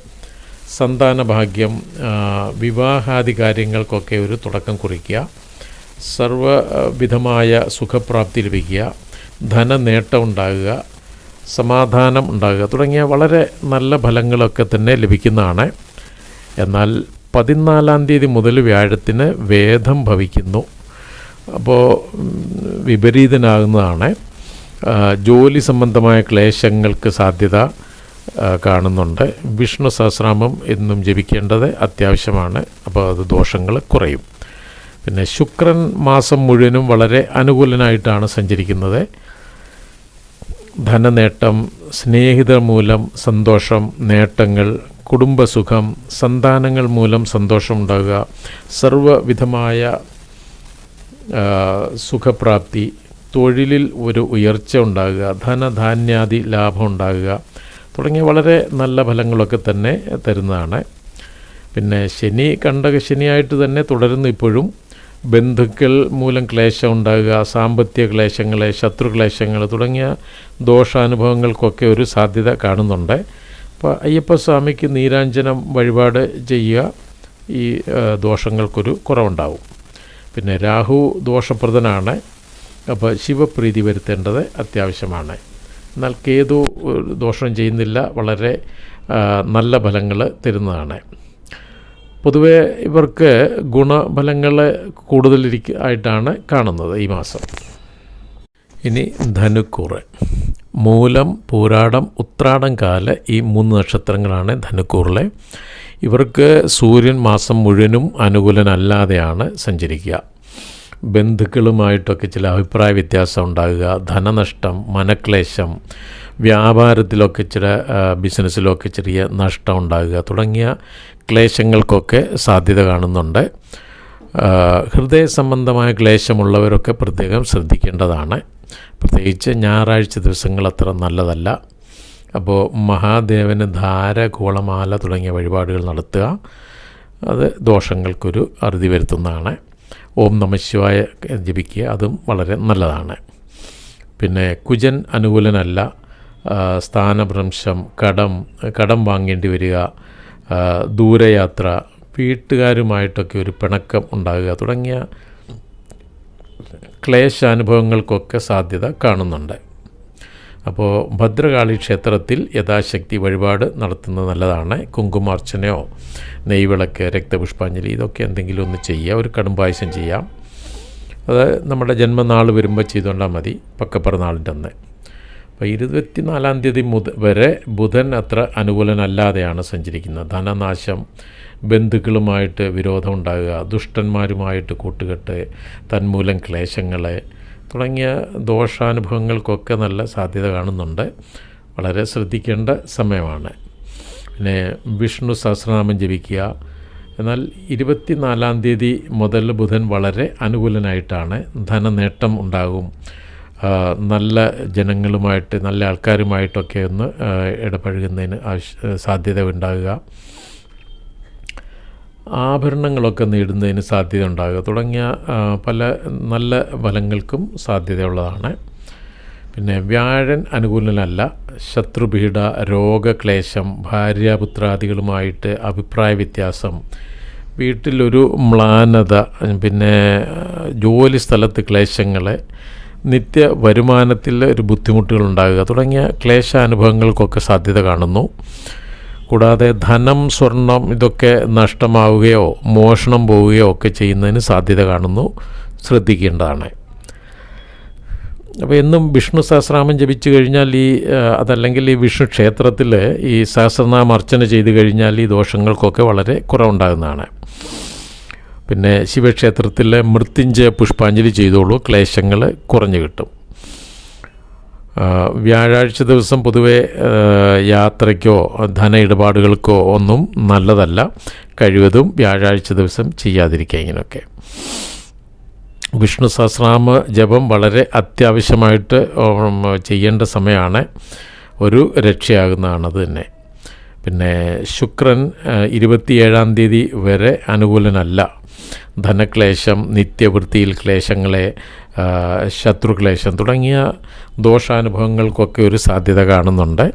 സന്താനഭാഗ്യം, വിവാഹാദി കാര്യങ്ങൾക്കൊക്കെ ഒരു തുടക്കം കുറിക്കുക. സർവവിധമായ സുഖപ്രാപ്തി ലഭിക്കുക, ധനനേട്ടം ഉണ്ടാകുക, സമാധാനം ഉണ്ടാകുക തുടങ്ങിയ വളരെ നല്ല ഫലങ്ങളൊക്കെ തന്നെ ലഭിക്കുന്നതാണ്. എന്നാൽ 14-ാം തീയതി മുതൽ വ്യാഴത്തിന് വേദം ഭവിക്കുന്നു. അപ്പോൾ വിപരീതനാകുന്നതാണ്. ജോലി സംബന്ധമായ ക്ലേശങ്ങൾക്ക് സാധ്യത കാണുന്നുണ്ട്. വിഷ്ണു സഹസ്രനാമം എന്നും ജപിക്കേണ്ടത് അത്യാവശ്യമാണ്. അപ്പോൾ അത് ദോഷങ്ങൾ കുറയും. പിന്നെ ശുക്രൻ മാസം മുഴുവനും വളരെ അനുകൂലനായിട്ടാണ് സഞ്ചരിക്കുന്നത്. ധനനേട്ടം, സ്നേഹിതർ മൂലം സന്തോഷം, നേട്ടങ്ങൾ, കുടുംബസുഖം, സന്താനങ്ങൾ മൂലം സന്തോഷമുണ്ടാകുക, സർവവിധമായ സുഖപ്രാപ്തി, തൊഴിലിൽ ഒരു ഉയർച്ച ഉണ്ടാകുക, ധനധാന്യാദി ലാഭം ഉണ്ടാകുക തുടങ്ങിയ വളരെ നല്ല ഫലങ്ങളൊക്കെ തന്നെ തരുന്നതാണ്. പിന്നെ ശനി കണ്ടകശനിയായിട്ട് തന്നെ തുടരുന്നു. ഇപ്പോഴും ബന്ധുക്കൾ മൂലം ക്ലേശം ഉണ്ടാകുക, സാമ്പത്തിക ക്ലേശങ്ങൾ, ശത്രുക്ലേശങ്ങൾ തുടങ്ങിയ ദോഷാനുഭവങ്ങൾക്കൊക്കെ ഒരു സാധ്യത കാണുന്നുണ്ട്. അപ്പോൾ അയ്യപ്പസ്വാമിക്ക് നീരാഞ്ജനം വഴിപാട് ചെയ്യുക. ഈ ദോഷങ്ങൾക്കൊരു കുറവുണ്ടാവും. പിന്നെ രാഹു ദോഷപ്രദനാണ്. അപ്പോൾ ശിവപ്രീതി വരുത്തേണ്ടത് അത്യാവശ്യമാണ്. എന്നാൽ കേതു ദോഷം ചെയ്യുന്നില്ല, വളരെ നല്ല ഫലങ്ങൾ തരുന്നതാണ്. പൊതുവെ ഇവർക്ക് ഗുണഫലങ്ങൾ കൂടുതലായിട്ടാണ് കാണുന്നത് ഈ മാസം. ഇനി ധനുക്കൂറ്. മൂലം, പൂരാടം, ഉത്രാടം, കാല് ഈ 3 നക്ഷത്രങ്ങളാണ് ധനുക്കൂറിലെ. ഇവർക്ക് സൂര്യൻ മാസം മുഴുവനും അനുകൂലനല്ലാതെയാണ് സഞ്ചരിക്കുക. ബന്ധുക്കളുമായിട്ടൊക്കെ ചില അഭിപ്രായ വ്യത്യാസം ഉണ്ടാകുക, ധനനഷ്ടം, മനക്ലേശം, വ്യാപാരത്തിലൊക്കെ ബിസിനസ്സിലൊക്കെ ചെറിയ നഷ്ടം ഉണ്ടാകുക തുടങ്ങിയ ക്ലേശങ്ങൾക്കൊക്കെ സാധ്യത കാണുന്നുണ്ട്. ഹൃദയ സംബന്ധമായ ക്ലേശമുള്ളവരൊക്കെ പ്രത്യേകം ശ്രദ്ധിക്കേണ്ടതാണ്. പ്രത്യേകിച്ച് ഞായറാഴ്ച ദിവസങ്ങൾ അത്ര നല്ലതല്ല. അപ്പോൾ മഹാദേവന് ധാര, കൂളമാല തുടങ്ങിയ വഴിപാടുകൾ നടത്തുക. അത് ദോഷങ്ങൾക്കൊരു അറുതി വരുത്തുന്നതാണ്. ഓം നമഃശിവായ ജപിക്കുക, അതും വളരെ നല്ലതാണ്. പിന്നെ കുജൻ അനുകൂലനല്ല. സ്ഥാനഭ്രംശം, കടം വാങ്ങേണ്ടി വരിക, ദൂരയാത്ര, വീട്ടുകാരുമായിട്ടൊക്കെ ഒരു പിണക്കം ഉണ്ടാകുക തുടങ്ങിയ ക്ലേശാനുഭവങ്ങൾക്കൊക്കെ സാധ്യത കാണുന്നുണ്ട്. അപ്പോൾ ഭദ്രകാളി ക്ഷേത്രത്തിൽ യഥാശക്തി വഴിപാട് നടത്തുന്നത് നല്ലതാണ്. കുങ്കുമാർച്ചനയോ നെയ്വിളക്ക്, രക്തപുഷ്പാഞ്ജലി ഇതൊക്കെ എന്തെങ്കിലും ഒന്ന് ചെയ്യുക. ഒരു കടുംപായസം ചെയ്യാം. അത് നമ്മുടെ ജന്മനാൾ വരുമ്പോൾ ചെയ്തുകൊണ്ടാൽ മതി, പക്കപ്പിറന്നാളിൻ്റെ അന്ന്. അപ്പോൾ 24-ാം തീയതി വരെ ബുധൻ അത്ര അനുകൂലനല്ലാതെയാണ് സഞ്ചരിക്കുന്നത്. ധനനാശം, ബന്ധുക്കളുമായിട്ട് വിരോധം ഉണ്ടാകുക, ദുഷ്ടന്മാരുമായിട്ട് കൂട്ടുകെട്ട്, തന്മൂലം ക്ലേശങ്ങൾ തുടങ്ങിയ ദോഷാനുഭവങ്ങൾക്കൊക്കെ നല്ല സാധ്യത കാണുന്നുണ്ട്. വളരെ ശ്രദ്ധിക്കേണ്ട സമയമാണ്. പിന്നെ വിഷ്ണു സഹസ്രനാമം ജപിക്കുക. എന്നാൽ 24-ാം തീയതി മുതൽ ബുധൻ വളരെ അനുകൂലനായിട്ടാണ്. ധനനേട്ടം ഉണ്ടാകും. നല്ല ജനങ്ങളുമായിട്ട്, നല്ല ആൾക്കാരുമായിട്ടൊക്കെ ഒന്ന് ഇടപഴകുന്നതിന് സാധ്യത ഉണ്ടാകുക. ആഭരണങ്ങളൊക്കെ നേടുന്നതിന് സാധ്യത ഉണ്ടാകുക തുടങ്ങിയ പല നല്ല ഫലങ്ങൾക്കും സാധ്യതയുള്ളതാണ്. പിന്നെ വ്യാഴൻ അനുകൂലനല്ല. ശത്രുപീഡ, രോഗക്ലേശം, ഭാര്യാപുത്രാദികളുമായിട്ട് അഭിപ്രായ വ്യത്യാസം, വീട്ടിലൊരു മ്ലാനത, പിന്നെ ജോലി സ്ഥലത്ത് ക്ലേശങ്ങൾ, നിത്യ വരുമാനത്തിൽ ഒരു ബുദ്ധിമുട്ടുകളുണ്ടാകുക തുടങ്ങിയ ക്ലേശാനുഭവങ്ങൾക്കൊക്കെ സാധ്യത കാണുന്നു. കൂടാതെ ധനം, സ്വർണം ഇതൊക്കെ നഷ്ടമാവുകയോ മോഷണം പോവുകയോ ഒക്കെ ചെയ്യുന്നതിന് സാധ്യത കാണുന്നു. ശ്രദ്ധിക്കേണ്ടതാണ്. അപ്പോൾ എന്നും വിഷ്ണു സഹസ്രനാമം ജപിച്ചു കഴിഞ്ഞാൽ അതല്ലെങ്കിൽ ഈ വിഷ്ണു ക്ഷേത്രത്തിൽ ഈ സഹസ്രനാമം അർച്ചന ചെയ്ത് കഴിഞ്ഞാൽ ഈ ദോഷങ്ങൾക്കൊക്കെ വളരെ കുറവുണ്ടാകുന്നതാണ്. പിന്നെ ശിവക്ഷേത്രത്തിൽ മൃത്യുഞ്ജയ പുഷ്പാഞ്ജലി ചെയ്തോളൂ, ക്ലേശങ്ങൾ കുറഞ്ഞു കിട്ടും. വ്യാഴാഴ്ച ദിവസം പൊതുവെ യാത്രയ്ക്കോ ധന ഇടപാടുകൾക്കോ ഒന്നും നല്ലതല്ല. കഴിവതും വ്യാഴാഴ്ച ദിവസം ചെയ്യാതിരിക്കുക. ഇങ്ങനെയൊക്കെ വിഷ്ണു സഹസ്രനാമ ജപം വളരെ അത്യാവശ്യമായിട്ട് ചെയ്യേണ്ട സമയമാണ്. ഒരു രക്ഷയാകുന്നതാണത് തന്നെ. പിന്നെ ശുക്രൻ 27-ാം തീയതി വരെ അനുകൂലനല്ല. ധനക്ലേശം, നിത്യവൃത്തിയിൽ ക്ലേശങ്ങളെ, ശത്രുക്ലേശം തുടങ്ങിയ ദോഷാനുഭവങ്ങൾക്കൊക്കെ ഒരു സാധ്യത കാണുന്നുണ്ട്.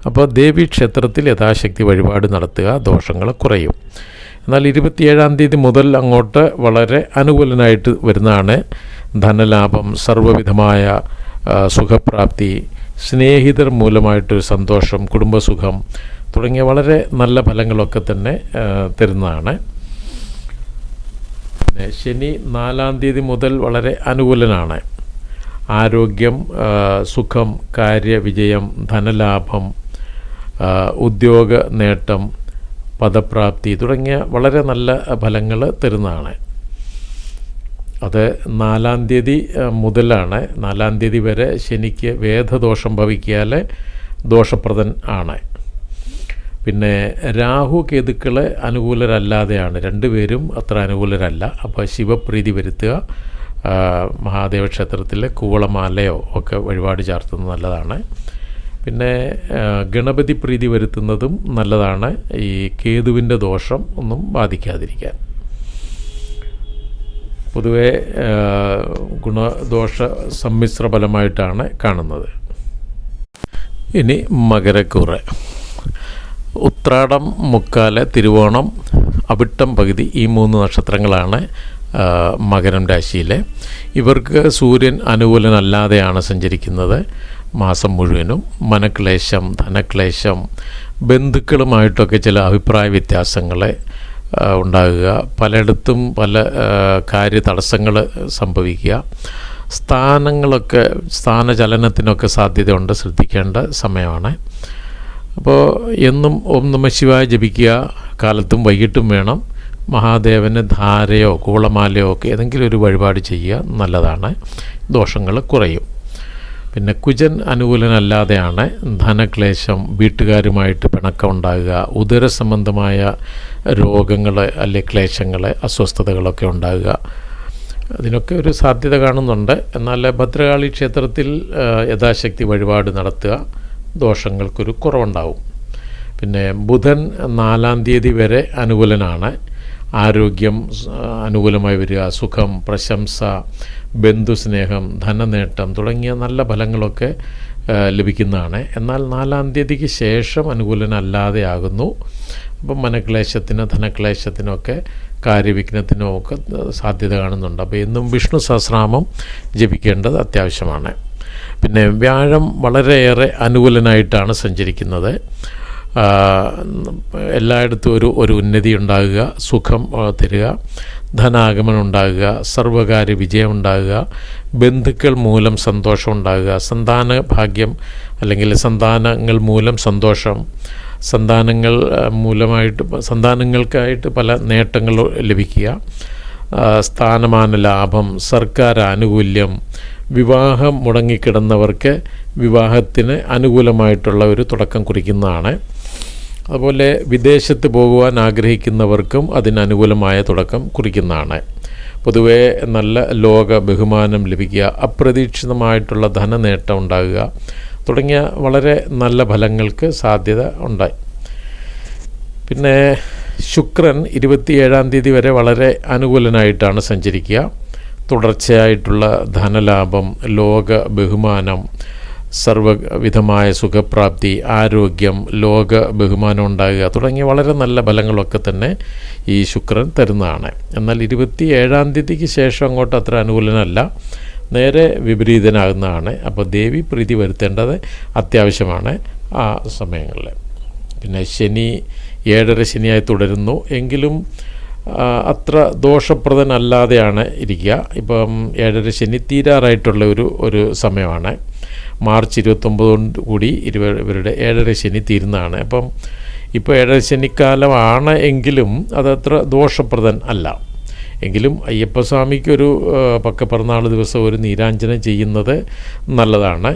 അപ്പോൾ ദേവീക്ഷേത്രത്തിൽ യഥാശക്തി വഴിപാട് നടത്തുക, ദോഷങ്ങൾ കുറയും. എന്നാൽ 27-ാം തീയതി മുതൽ അങ്ങോട്ട് വളരെ അനുകൂലനായിട്ട് വരുന്നതാണ്. ധനലാഭം, സർവ്വവിധമായ സുഖപ്രാപ്തി, സ്നേഹിതർ മൂലമായിട്ടൊരു സന്തോഷം, കുടുംബസുഖം തുടങ്ങിയ വളരെ നല്ല ഫലങ്ങളൊക്കെ തന്നെ തരുന്നതാണ്. പിന്നെ ശനി 4-ാം തീയതി മുതൽ വളരെ അനുകൂലനാണ്. ആരോഗ്യം, സുഖം, കാര്യവിജയം, ധനലാഭം, ഉദ്യോഗ നേട്ടം, പദപ്രാപ്തി തുടങ്ങിയ വളരെ നല്ല ഫലങ്ങൾ തരുന്നതാണ്. അത് 4-ാം തീയതി മുതലാണ്. 4-ാം തീയതി വരെ ശനിക്ക് വേദദോഷം ഭവിക്കാൽ ദോഷപ്രദൻ ആണ്. പിന്നെ രാഹു കേതുക്കൾ അനുകൂലരല്ലാതെയാണ്. രണ്ടുപേരും അത്ര അനുകൂലരല്ല. അപ്പോൾ ശിവപ്രീതി വരുത്തുക. മഹാദേവ ക്ഷേത്രത്തിൽ കൂവളമാലയോ ഒക്കെ വഴിപാട് ചാർത്തുന്നത് നല്ലതാണ്. പിന്നെ ഗണപതി പ്രീതി വരുത്തുന്നതും നല്ലതാണ്, ഈ കേതുവിൻ്റെ ദോഷം ഒന്നും ബാധിക്കാതിരിക്കാൻ. പൊതുവെ ഗുണദോഷ സമ്മിശ്ര ഫലമായിട്ടാണ് കാണുന്നത്. ഇനി മകരക്കൂറ്. ഉത്രാടം, മുക്കാല്, തിരുവോണം, അവിട്ടം പകുതി ഈ 3 നക്ഷത്രങ്ങളാണ് മകരം രാശിയിലെ. ഇവർക്ക് സൂര്യൻ അനുകൂലനല്ലാതെയാണ് സഞ്ചരിക്കുന്നത് മാസം മുഴുവനും. മനക്ലേശം, ധനക്ലേശം, ബന്ധുക്കളുമായിട്ടൊക്കെ ചില അഭിപ്രായ വ്യത്യാസങ്ങൾ ഉണ്ടാകുക, പലയിടത്തും പല കാര്യ തടസ്സങ്ങൾ സംഭവിക്കുക, സ്ഥാനചലനത്തിനൊക്കെ സാധ്യതയുണ്ട്. ശ്രദ്ധിക്കേണ്ട സമയമാണ്. അപ്പോൾ എന്നും ഓം നമഃ ശിവായ ജപിക്കുക. കാലത്തും വൈകിട്ടും വേണം. മഹാദേവന് ധാരയോ കൂളമാലയോ ഒക്കെ ഏതെങ്കിലും ഒരു വഴിപാട് ചെയ്യുക, നല്ലതാണ്. ദോഷങ്ങൾ കുറയും. പിന്നെ കുജൻ അനുകൂലനല്ലാതെയാണ്. ധനക്ലേശം, വീട്ടുകാരുമായിട്ട് പിണക്കം ഉണ്ടാകുക, ഉദര സംബന്ധമായ രോഗങ്ങൾ അല്ലെ ക്ലേശങ്ങൾ, അസ്വസ്ഥതകളൊക്കെ ഉണ്ടാകുക, അതിനൊക്കെ ഒരു സാധ്യത കാണുന്നുണ്ട്. എന്നാൽ ഭദ്രകാളി ക്ഷേത്രത്തിൽ യഥാശക്തി വഴിപാട് നടത്തുക, ദോഷങ്ങൾക്കൊരു കുറവുണ്ടാവും. പിന്നെ ബുധൻ 4-ാം തീയതി വരെ അനുകൂലനാണ്. ആരോഗ്യം അനുകൂലമായി വരിക, സുഖം, പ്രശംസ, ബന്ധുസ്നേഹം, ധനനേട്ടം തുടങ്ങിയ നല്ല ഫലങ്ങളൊക്കെ ലഭിക്കുന്നതാണ്. എന്നാൽ 4-ാം തീയതിക്ക് ശേഷം അനുകൂലനല്ലാതെ ആകുന്നു. അപ്പം മനക്ലേശത്തിന്, ധനക്ലേശത്തിനൊക്കെ കാര്യവിഘ്നത്തിനും ഒക്കെ സാധ്യത കാണുന്നുണ്ട്. അപ്പോൾ എന്നും വിഷ്ണു സഹസ്രനാമം ജപിക്കേണ്ടത് അത്യാവശ്യമാണ്. പിന്നെ വ്യാഴം വളരെയേറെ അനുകൂലനായിട്ടാണ് സഞ്ചരിക്കുന്നത്. എല്ലായിടത്തും ഒരു ഉന്നതി ഉണ്ടാകുക, സുഖം തരിക, ധനാഗമനം ഉണ്ടാകുക, സർവകാര്യ വിജയം ഉണ്ടാകുക, ബന്ധുക്കൾ മൂലം സന്തോഷം ഉണ്ടാകുക, സന്താന ഭാഗ്യം അല്ലെങ്കിൽ സന്താനങ്ങൾ മൂലം സന്തോഷം, സന്താനങ്ങൾക്കായിട്ട് പല നേട്ടങ്ങൾ ലഭിക്കുക, സ്ഥാനമാന ലാഭം, സർക്കാർ ആനുകൂല്യം, വിവാഹം മുടങ്ങിക്കിടന്നവർക്ക് വിവാഹത്തിന് അനുകൂലമായിട്ടുള്ള ഒരു തുടക്കം കുറിക്കുന്നതാണ്. അതുപോലെ വിദേശത്ത് പോകുവാൻ ആഗ്രഹിക്കുന്നവർക്കും അതിനനുകൂലമായ തുടക്കം കുറിക്കുന്നതാണ്. പൊതുവേ നല്ല ലോക ബഹുമാനം ലഭിക്കുക, അപ്രതീക്ഷിതമായിട്ടുള്ള ധനനേട്ടം ഉണ്ടാകുക തുടങ്ങിയ വളരെ നല്ല ഫലങ്ങൾക്ക് സാധ്യത ഉണ്ടായി. പിന്നെ ശുക്രൻ 27-ാം തീയതി വരെ വളരെ അനുകൂലനായിട്ടാണ് സഞ്ചരിക്കുക. തുടർച്ചയായിട്ടുള്ള ധനലാഭം, ലോക ബഹുമാനം, സർവ്വവിധമായ സുഖപ്രാപ്തി, ആരോഗ്യം, ലോക ബഹുമാനം ഉണ്ടാകുക തുടങ്ങിയ വളരെ നല്ല ഫലങ്ങളൊക്കെ തന്നെ ഈ ശുക്രൻ തരുന്നതാണ്. എന്നാൽ 27-ാം തീയതിക്ക് ശേഷം അങ്ങോട്ട് അത്ര അനുകൂലനല്ല, നേരെ വിപരീതനാകുന്നതാണ്. അപ്പോൾ ദേവി പ്രീതി വരുത്തേണ്ടത് അത്യാവശ്യമാണ് ആ സമയങ്ങളിൽ. പിന്നെ ശനി 7.5 ശനിയായി തുടരുന്നു, എങ്കിലും അത്ര ദോഷപ്രദനല്ലാതെയാണ് ഇരിക്കുക. ഇപ്പം 7.5 ശനി തീരാറായിട്ടുള്ള ഒരു സമയമാണ്. മാർച്ച് 29 കൂടി ഇവരുടെ 7.5 ശനി തീരുന്നതാണ്. അപ്പം ഇപ്പോൾ 7.5 ശനിക്കാലമാണ് എങ്കിലും അതത്ര ദോഷപ്രദൻ അല്ല. എങ്കിലും അയ്യപ്പസ്വാമിക്കൊരു പക്കപ്പിറന്നാൾ ദിവസം ഒരു നീരാഞ്ജനം ചെയ്യുന്നത് നല്ലതാണ്.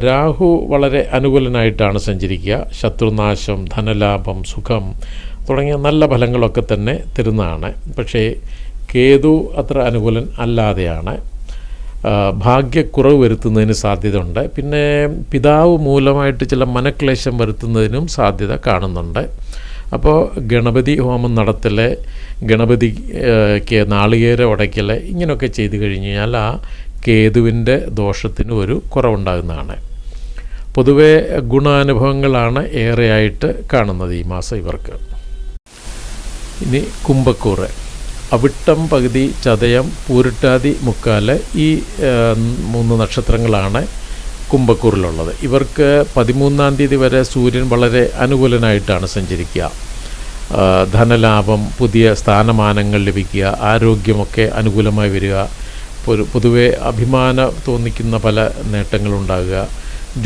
രാഹു വളരെ അനുകൂലനായിട്ടാണ് സഞ്ചരിക്കുക. ശത്രുനാശം, ധനലാഭം, സുഖം തുടങ്ങിയ നല്ല ഫലങ്ങളൊക്കെ തന്നെ തരുന്നതാണ്. പക്ഷേ കേതു അത്ര അനുകൂലൻ അല്ലാതെയാണ്. ഭാഗ്യക്കുറവ് വരുത്തുന്നതിന് സാധ്യതയുണ്ട്. പിന്നെ പിതാവ് മൂലമായിട്ട് ചില മനക്ലേശം വരുത്തുന്നതിനും സാധ്യത കാണുന്നുണ്ട്. അപ്പോൾ ഗണപതി ഹോമം നടത്തൽ, ഗണപതിക്ക് നാളികേര ഉടയ്ക്കൽ ഇങ്ങനെയൊക്കെ ചെയ്തു കഴിഞ്ഞാൽ ആ കേതുവിൻ്റെ ദോഷത്തിന് ഒരു കുറവുണ്ടാകുന്നതാണ്. പൊതുവെ ഗുണാനുഭവങ്ങളാണ് ഏറെയായിട്ട് കാണുന്നത് ഈ മാസം ഇവർക്ക്. ഇനി കുംഭക്കൂറ്. അവിട്ടം പകുതി, ചതയം, പൂരിട്ടാതി, മുക്കാല് ഈ 3 നക്ഷത്രങ്ങളാണ് കുംഭക്കൂറിലുള്ളത്. ഇവർക്ക് 13-ാം തീയതി വരെ സൂര്യൻ വളരെ അനുകൂലനായിട്ടാണ് സഞ്ചരിക്കുക. ധനലാഭം, പുതിയ സ്ഥാനമാനങ്ങൾ ലഭിക്കുക, ആരോഗ്യമൊക്കെ അനുകൂലമായി വരിക, പൊതുവെ അഭിമാനം തോന്നിക്കുന്ന പല നേട്ടങ്ങളുണ്ടാകുക,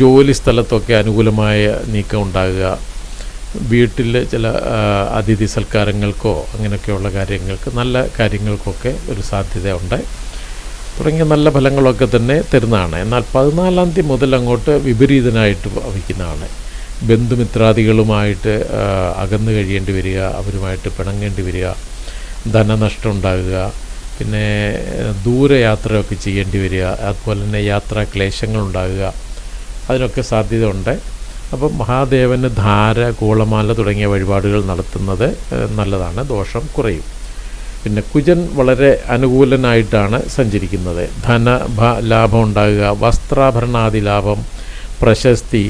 ജോലി സ്ഥലത്തൊക്കെ അനുകൂലമായ നീക്കം ഉണ്ടാകുക, വീട്ടിൽ ചില അതിഥി സൽക്കാരങ്ങൾക്കോ അങ്ങനെയൊക്കെയുള്ള കാര്യങ്ങൾക്ക്, നല്ല കാര്യങ്ങൾക്കൊക്കെ ഒരു സാധ്യതയുണ്ട് തുടങ്ങിയ നല്ല ഫലങ്ങളൊക്കെ തന്നെ തരുന്നതാണ്. എന്നാൽ 14-ാം തീയതി മുതൽ അങ്ങോട്ട് വിപരീതനായിട്ട് ഭവിക്കുന്നതാണ്. ബന്ധുമിത്രാദികളുമായിട്ട് അകന്നു കഴിയേണ്ടി വരിക, അവരുമായിട്ട് പിണങ്ങേണ്ടി വരിക, ധനനഷ്ടം ഉണ്ടാകുക, പിന്നെ ദൂരയാത്രയൊക്കെ ചെയ്യേണ്ടി വരിക, അതുപോലെ തന്നെ യാത്രാ ക്ലേശങ്ങളുണ്ടാകുക, അതിനൊക്കെ സാധ്യതയുണ്ട്. അപ്പം മഹാദേവന് ധാര, കൂളമാല തുടങ്ങിയ വഴിപാടുകൾ നടത്തുന്നത് നല്ലതാണ്, ദോഷം കുറയും. പിന്നെ കുജൻ വളരെ അനുകൂലനായിട്ടാണ് സഞ്ചരിക്കുന്നത്. ലാഭം ഉണ്ടാകുക, വസ്ത്രാഭരണാദി ലാഭം, പ്രശസ്തി,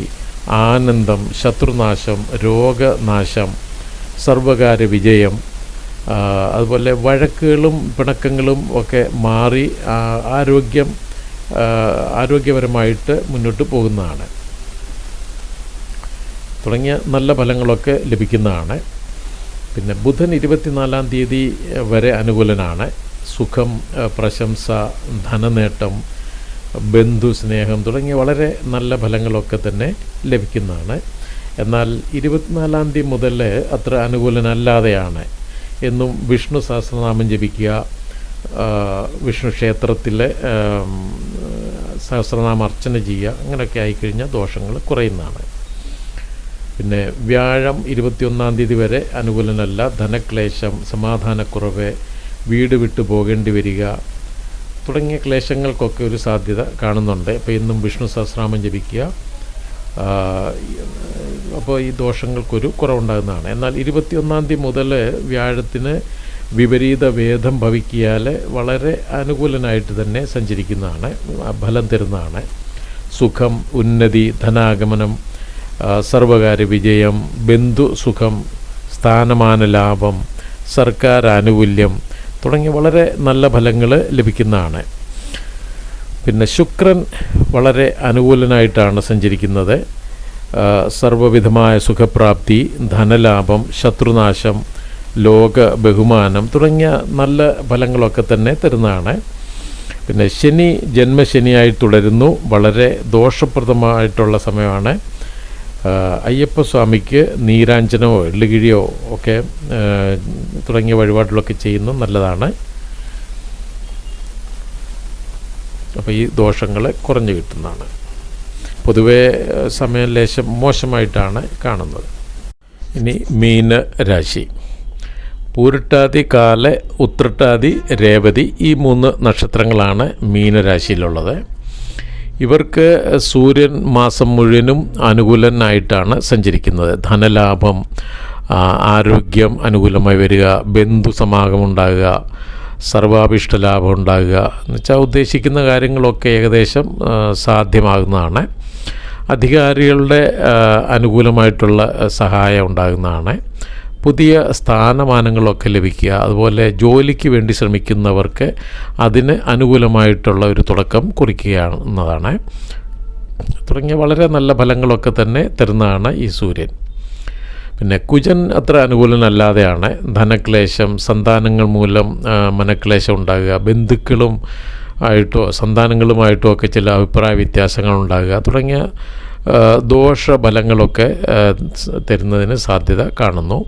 ആനന്ദം, ശത്രുനാശം, രോഗനാശം, സർവകാര്യ വിജയം, അതുപോലെ വഴക്കുകളും പിണക്കങ്ങളും ഒക്കെ മാറി ആരോഗ്യപരമായിട്ട് മുന്നോട്ട് പോകുന്നതാണ് തുടങ്ങിയ നല്ല ഫലങ്ങളൊക്കെ ലഭിക്കുന്നതാണ്. പിന്നെ ബുധൻ 24-ാം തീയതി വരെ അനുകൂലനാണ്. സുഖം, പ്രശംസ, ധനനേട്ടം, ബന്ധു സ്നേഹം തുടങ്ങിയ വളരെ നല്ല ഫലങ്ങളൊക്കെ തന്നെ ലഭിക്കുന്നതാണ്. എന്നാൽ 24-ാം തീയതി മുതൽ അത്ര അനുകൂലനല്ലാതെയാണ്. എന്നും വിഷ്ണു സഹസ്രനാമം ജപിക്കുക, വിഷ്ണു ക്ഷേത്രത്തിൽ സഹസ്രനാമ അർച്ചന ചെയ്യുക, അങ്ങനെയൊക്കെ ആയിക്കഴിഞ്ഞാൽ ദോഷങ്ങൾ കുറയുന്നതാണ്. പിന്നെ വ്യാഴം 21-ാം തീയതി വരെ അനുകൂലനല്ല. ധനക്ലേശം, സമാധാനക്കുറവ്, വീട് വിട്ടു പോകേണ്ടി വരിക തുടങ്ങിയ ക്ലേശങ്ങൾക്കൊക്കെ ഒരു സാധ്യത കാണുന്നുണ്ട്. അപ്പോൾ ഇന്നും വിഷ്ണു സഹസ്രനാമം ജപിക്കുക, അപ്പോൾ ഈ ദോഷങ്ങൾക്കൊരു കുറവുണ്ടാകുന്നതാണ്. എന്നാൽ 21-ാം തീയതി മുതൽ വ്യാഴത്തിന് വിപരീത വേദം ഭവിക്കിയാൽ വളരെ അനുകൂലനായിട്ട് തന്നെ സഞ്ചരിക്കുന്നതാണ്, ഫലം തരുന്നതാണ്. സുഖം, ഉന്നതി, ധനാഗമനം, സർവകാര്യ വിജയം, ബന്ധു സുഖം, സ്ഥാനമാന ലാഭം, സർക്കാർ ആനുകൂല്യം തുടങ്ങിയ വളരെ നല്ല ഫലങ്ങൾ ലഭിക്കുന്നതാണ്. പിന്നെ ശുക്രൻ വളരെ അനുകൂലനായിട്ടാണ് സഞ്ചരിക്കുന്നത്. സർവ്വവിധമായ സുഖപ്രാപ്തി, ധനലാഭം, ശത്രുനാശം, ലോക ബഹുമാനം തുടങ്ങിയ നല്ല ഫലങ്ങളൊക്കെ തന്നെ തരുന്നതാണ്. പിന്നെ ശനി ജന്മശനിയായി തുടരുന്നു, വളരെ ദോഷപ്രദമായിട്ടുള്ള സമയമാണ്. അയ്യപ്പസ്വാമിക്ക് നീരാഞ്ജനമോ എള്ളുകിഴിയോ ഒക്കെ തുടങ്ങിയ വഴിപാടുകളൊക്കെ ചെയ്യുന്നത് നല്ലതാണ്. അപ്പോൾ ഈ ദോഷങ്ങൾ കുറഞ്ഞു കിട്ടുന്നതാണ്. പൊതുവേ സമയം ലേശം മോശമായിട്ടാണ് കാണുന്നത്. ഇനി മീന രാശി. പൂരിട്ടാതി, കാല, ഉത്രട്ടാതി, രേവതി ഈ 3 നക്ഷത്രങ്ങളാണ് മീനരാശിയിലുള്ളത്. ഇവർക്ക് സൂര്യൻ മാസം മുഴുവനും അനുകൂലനായിട്ടാണ് സഞ്ചരിക്കുന്നത്. ധനലാഭം, ആരോഗ്യം അനുകൂലമായി വരിക, ബന്ധു സമാഗമം ഉണ്ടാകുക, സർവാഭിഷ്ട ലാഭം ഉണ്ടാകുക എന്ന് വെച്ചാൽ ഉദ്ദേശിക്കുന്ന കാര്യങ്ങളൊക്കെ ഏകദേശം സാധ്യമാകുന്നതാണ്. അധികാരികളുടെ അനുകൂലമായിട്ടുള്ള സഹായം ഉണ്ടാകുന്നതാണ്. പുതിയ സ്ഥാനമാനങ്ങളൊക്കെ ലഭിക്കുക, അതുപോലെ ജോലിക്ക് വേണ്ടി ശ്രമിക്കുന്നവർക്ക് അതിന് അനുകൂലമായിട്ടുള്ള ഒരു തുടക്കം കുറിക്കുകയാണെന്നതാണ്. തുടങ്ങിയ വളരെ നല്ല ഫലങ്ങളൊക്കെ തന്നെ തരുന്നതാണ് ഈ സൂര്യൻ. പിന്നെ കുജൻ അത്ര അനുകൂലനല്ലാതെയാണ്. ധനക്ലേശം, സന്താനങ്ങൾ മൂലം മനക്ലേശം ഉണ്ടാകുക, ബന്ധുക്കളും ആയിട്ടോ സന്താനങ്ങളുമായിട്ടോ ഒക്കെ ചില അഭിപ്രായ വ്യത്യാസങ്ങൾ ഉണ്ടാകുക തുടങ്ങിയ ദോഷഫലങ്ങളൊക്കെ തരുന്നതിന് സാധ്യത കാണുന്നു.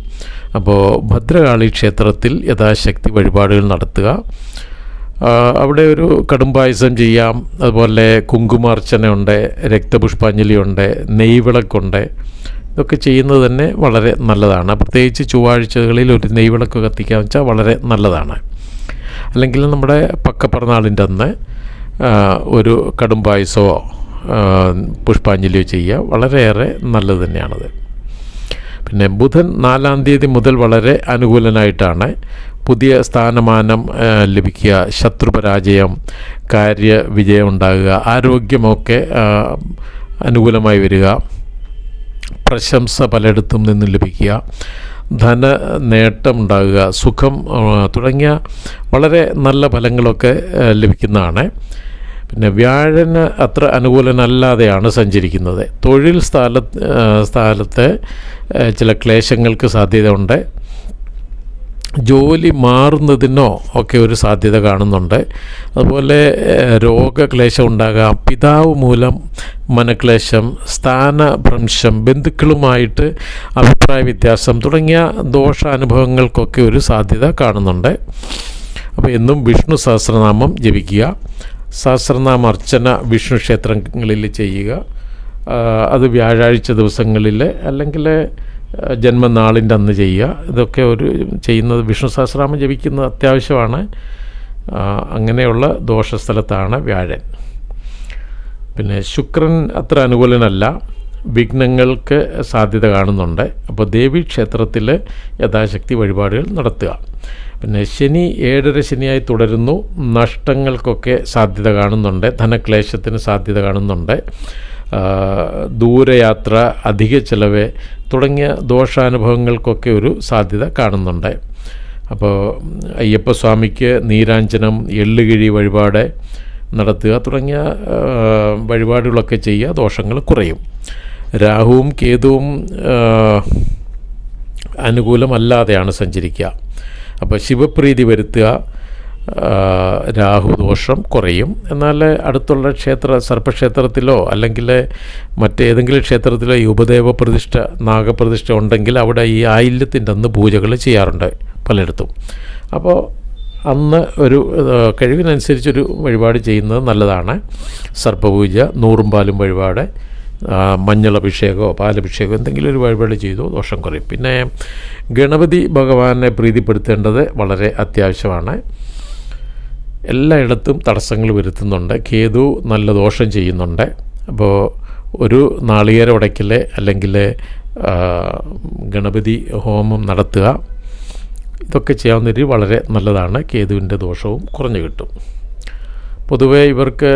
അപ്പോൾ ഭദ്രകാളി ക്ഷേത്രത്തിൽ യഥാശക്തി വഴിപാടുകൾ നടത്തുക. അവിടെ ഒരു കടുംപായസം ചെയ്യാം, അതുപോലെ കുങ്കുമാർച്ചനയുണ്ട്, രക്തപുഷ്പാഞ്ജലിയുണ്ട്, നെയ്വിളക്കുണ്ട്. ഇതൊക്കെ ചെയ്യുന്നത് തന്നെ വളരെ നല്ലതാണ്. പ്രത്യേകിച്ച് ചൊവ്വാഴ്ചകളിൽ ഒരു നെയ്വിളക്ക് കത്തിക്കുക വെച്ചാൽ വളരെ നല്ലതാണ്. അല്ലെങ്കിൽ നമ്മുടെ പക്കപ്പിറന്നാളിൻ്റെ അന്ന് ഒരു കടുംപായസമോ പുഷ്പാഞ്ജലിയോ ചെയ്യുക, വളരെയേറെ നല്ലത് തന്നെയാണത്. പിന്നെ ബുധൻ 4-ാം തീയതി മുതൽ വളരെ അനുകൂലനായിട്ടാണ്. പുതിയ സ്ഥാനമാനം ലഭിക്കുക, ശത്രുപരാജയം, കാര്യവിജയം ഉണ്ടാകുക, ആരോഗ്യമൊക്കെ അനുകൂലമായി വരിക, പ്രശംസ പലയിടത്തും നിന്നും ലഭിക്കുക, ധന നേട്ടം ഉണ്ടാകുക, സുഖം തുടങ്ങിയ വളരെ നല്ല ഫലങ്ങളൊക്കെ ലഭിക്കുന്നതാണ്. പിന്നെ വ്യാഴന് അത്ര അനുകൂലനല്ലാതെയാണ് സഞ്ചരിക്കുന്നത്. തൊഴിൽ സ്ഥലത്ത് ചില ക്ലേശങ്ങൾക്ക് സാധ്യതയുണ്ട്. ജോലി മാറുന്നതിനോ ഒക്കെ ഒരു സാധ്യത കാണുന്നുണ്ട്. അതുപോലെ രോഗക്ലേശം ഉണ്ടാകാം, പിതാവ് മൂലം മനക്ലേശം, സ്ഥാനഭ്രംശം, ബന്ധുക്കളുമായിട്ട് അഭിപ്രായ വ്യത്യാസം തുടങ്ങിയ ദോഷാനുഭവങ്ങൾക്കൊക്കെ ഒരു സാധ്യത കാണുന്നുണ്ട്. അപ്പോൾ എന്നും വിഷ്ണു സഹസ്രനാമം ജപിക്കുക, സഹസ്രനാമ അർച്ചന വിഷ്ണു ക്ഷേത്രങ്ങളിൽ ചെയ്യുക. അത് വ്യാഴാഴ്ച ദിവസങ്ങളിൽ അല്ലെങ്കിൽ ജന്മനാളിൻ്റെ അന്ന് ചെയ്യുക. ഇതൊക്കെ ചെയ്യുന്നത് വിഷ്ണു സഹസ്രനാമം ജപിക്കുന്നത് അത്യാവശ്യമാണ്. അങ്ങനെയുള്ള ദോഷസ്ഥലത്താണ് വ്യാഴൻ. പിന്നെ ശുക്രൻ അത്ര അനുകൂലനല്ല, വിഘ്നങ്ങൾക്ക് സാധ്യത കാണുന്നുണ്ട്. അപ്പോൾ ദേവീക്ഷേത്രത്തിൽ യഥാശക്തി വഴിപാടുകൾ നടത്തുക. പിന്നെ ശനി 7.5 ശനിയായി തുടരുന്നു. നഷ്ടങ്ങൾക്കൊക്കെ സാധ്യത കാണുന്നുണ്ട്, ധനക്ലേശത്തിന് സാധ്യത കാണുന്നുണ്ട്, ദൂരയാത്ര, അധിക ചിലവ് തുടങ്ങിയ ദോഷാനുഭവങ്ങൾക്കൊക്കെ ഒരു സാധ്യത കാണുന്നുണ്ട്. അപ്പോൾ അയ്യപ്പസ്വാമിക്ക് നീരാഞ്ജനം, എള്ളുകിഴി വഴിപാട് നടത്തുക തുടങ്ങിയ വഴിപാടുകളൊക്കെ ചെയ്യുക, ദോഷങ്ങൾ കുറയും. രാഹുവും കേതുവും അനുകൂലമല്ലാതെയാണ് സഞ്ചരിക്കുക. അപ്പോൾ ശിവപ്രീതി വരുത്തുക, രാഹുദോഷം കുറയും. എന്നാൽ അടുത്തുള്ള സർപ്പക്ഷേത്രത്തിലോ അല്ലെങ്കിൽ മറ്റേതെങ്കിലും ക്ഷേത്രത്തിലോ ഈ ഉപദേവ പ്രതിഷ്ഠ, നാഗപ്രതിഷ്ഠ ഉണ്ടെങ്കിൽ അവിടെ ഈ ആയില്യത്തിൻ്റെ അന്ന് പൂജകൾ ചെയ്യാറുണ്ട് പലയിടത്തും. അപ്പോൾ അന്ന് ഒരു കഴിവിനനുസരിച്ചൊരു വഴിപാട് ചെയ്യുന്നത് നല്ലതാണ്. സർപ്പപൂജ, നൂറും പാലും വഴിപാട്, മഞ്ഞളഭിഷേകമോ പാലഭിഷേകമോ എന്തെങ്കിലും ഒരു വഴിപാട് ചെയ്തു ദോഷം കുറയും. പിന്നെ ഗണപതി ഭഗവാനെ പ്രീതിപ്പെടുത്തേണ്ടത് വളരെ അത്യാവശ്യമാണ്. എല്ലായിടത്തും തടസ്സങ്ങൾ വരുത്തുന്നുണ്ട്. കേതു നല്ല ദോഷം ചെയ്യുന്നുണ്ട്. അപ്പോൾ ഒരു നാളികേര ഉടയ്ക്കൽ അല്ലെങ്കിൽ ഗണപതി ഹോമം നടത്തുക. ഇതൊക്കെ ചെയ്യാവുന്നൊരു വളരെ നല്ലതാണ്. കേതുവിൻ്റെ ദോഷവും കുറഞ്ഞു കിട്ടും. പൊതുവേ ഇവർക്ക്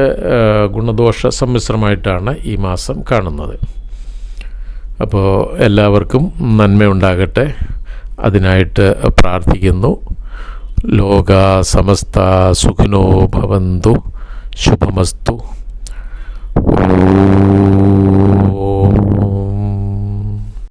ഗുണദോഷ സമ്മിശ്രമായിട്ടാണ് ഈ മാസം കാണുന്നത്. അപ്പോൾ എല്ലാവർക്കും നന്മയുണ്ടാകട്ടെ, അതിനായിട്ട് പ്രാർത്ഥിക്കുന്നു. ലോക സമസ്ത സുഖിനോ ഭവന്തു, ശുഭമസ്തു. ഓം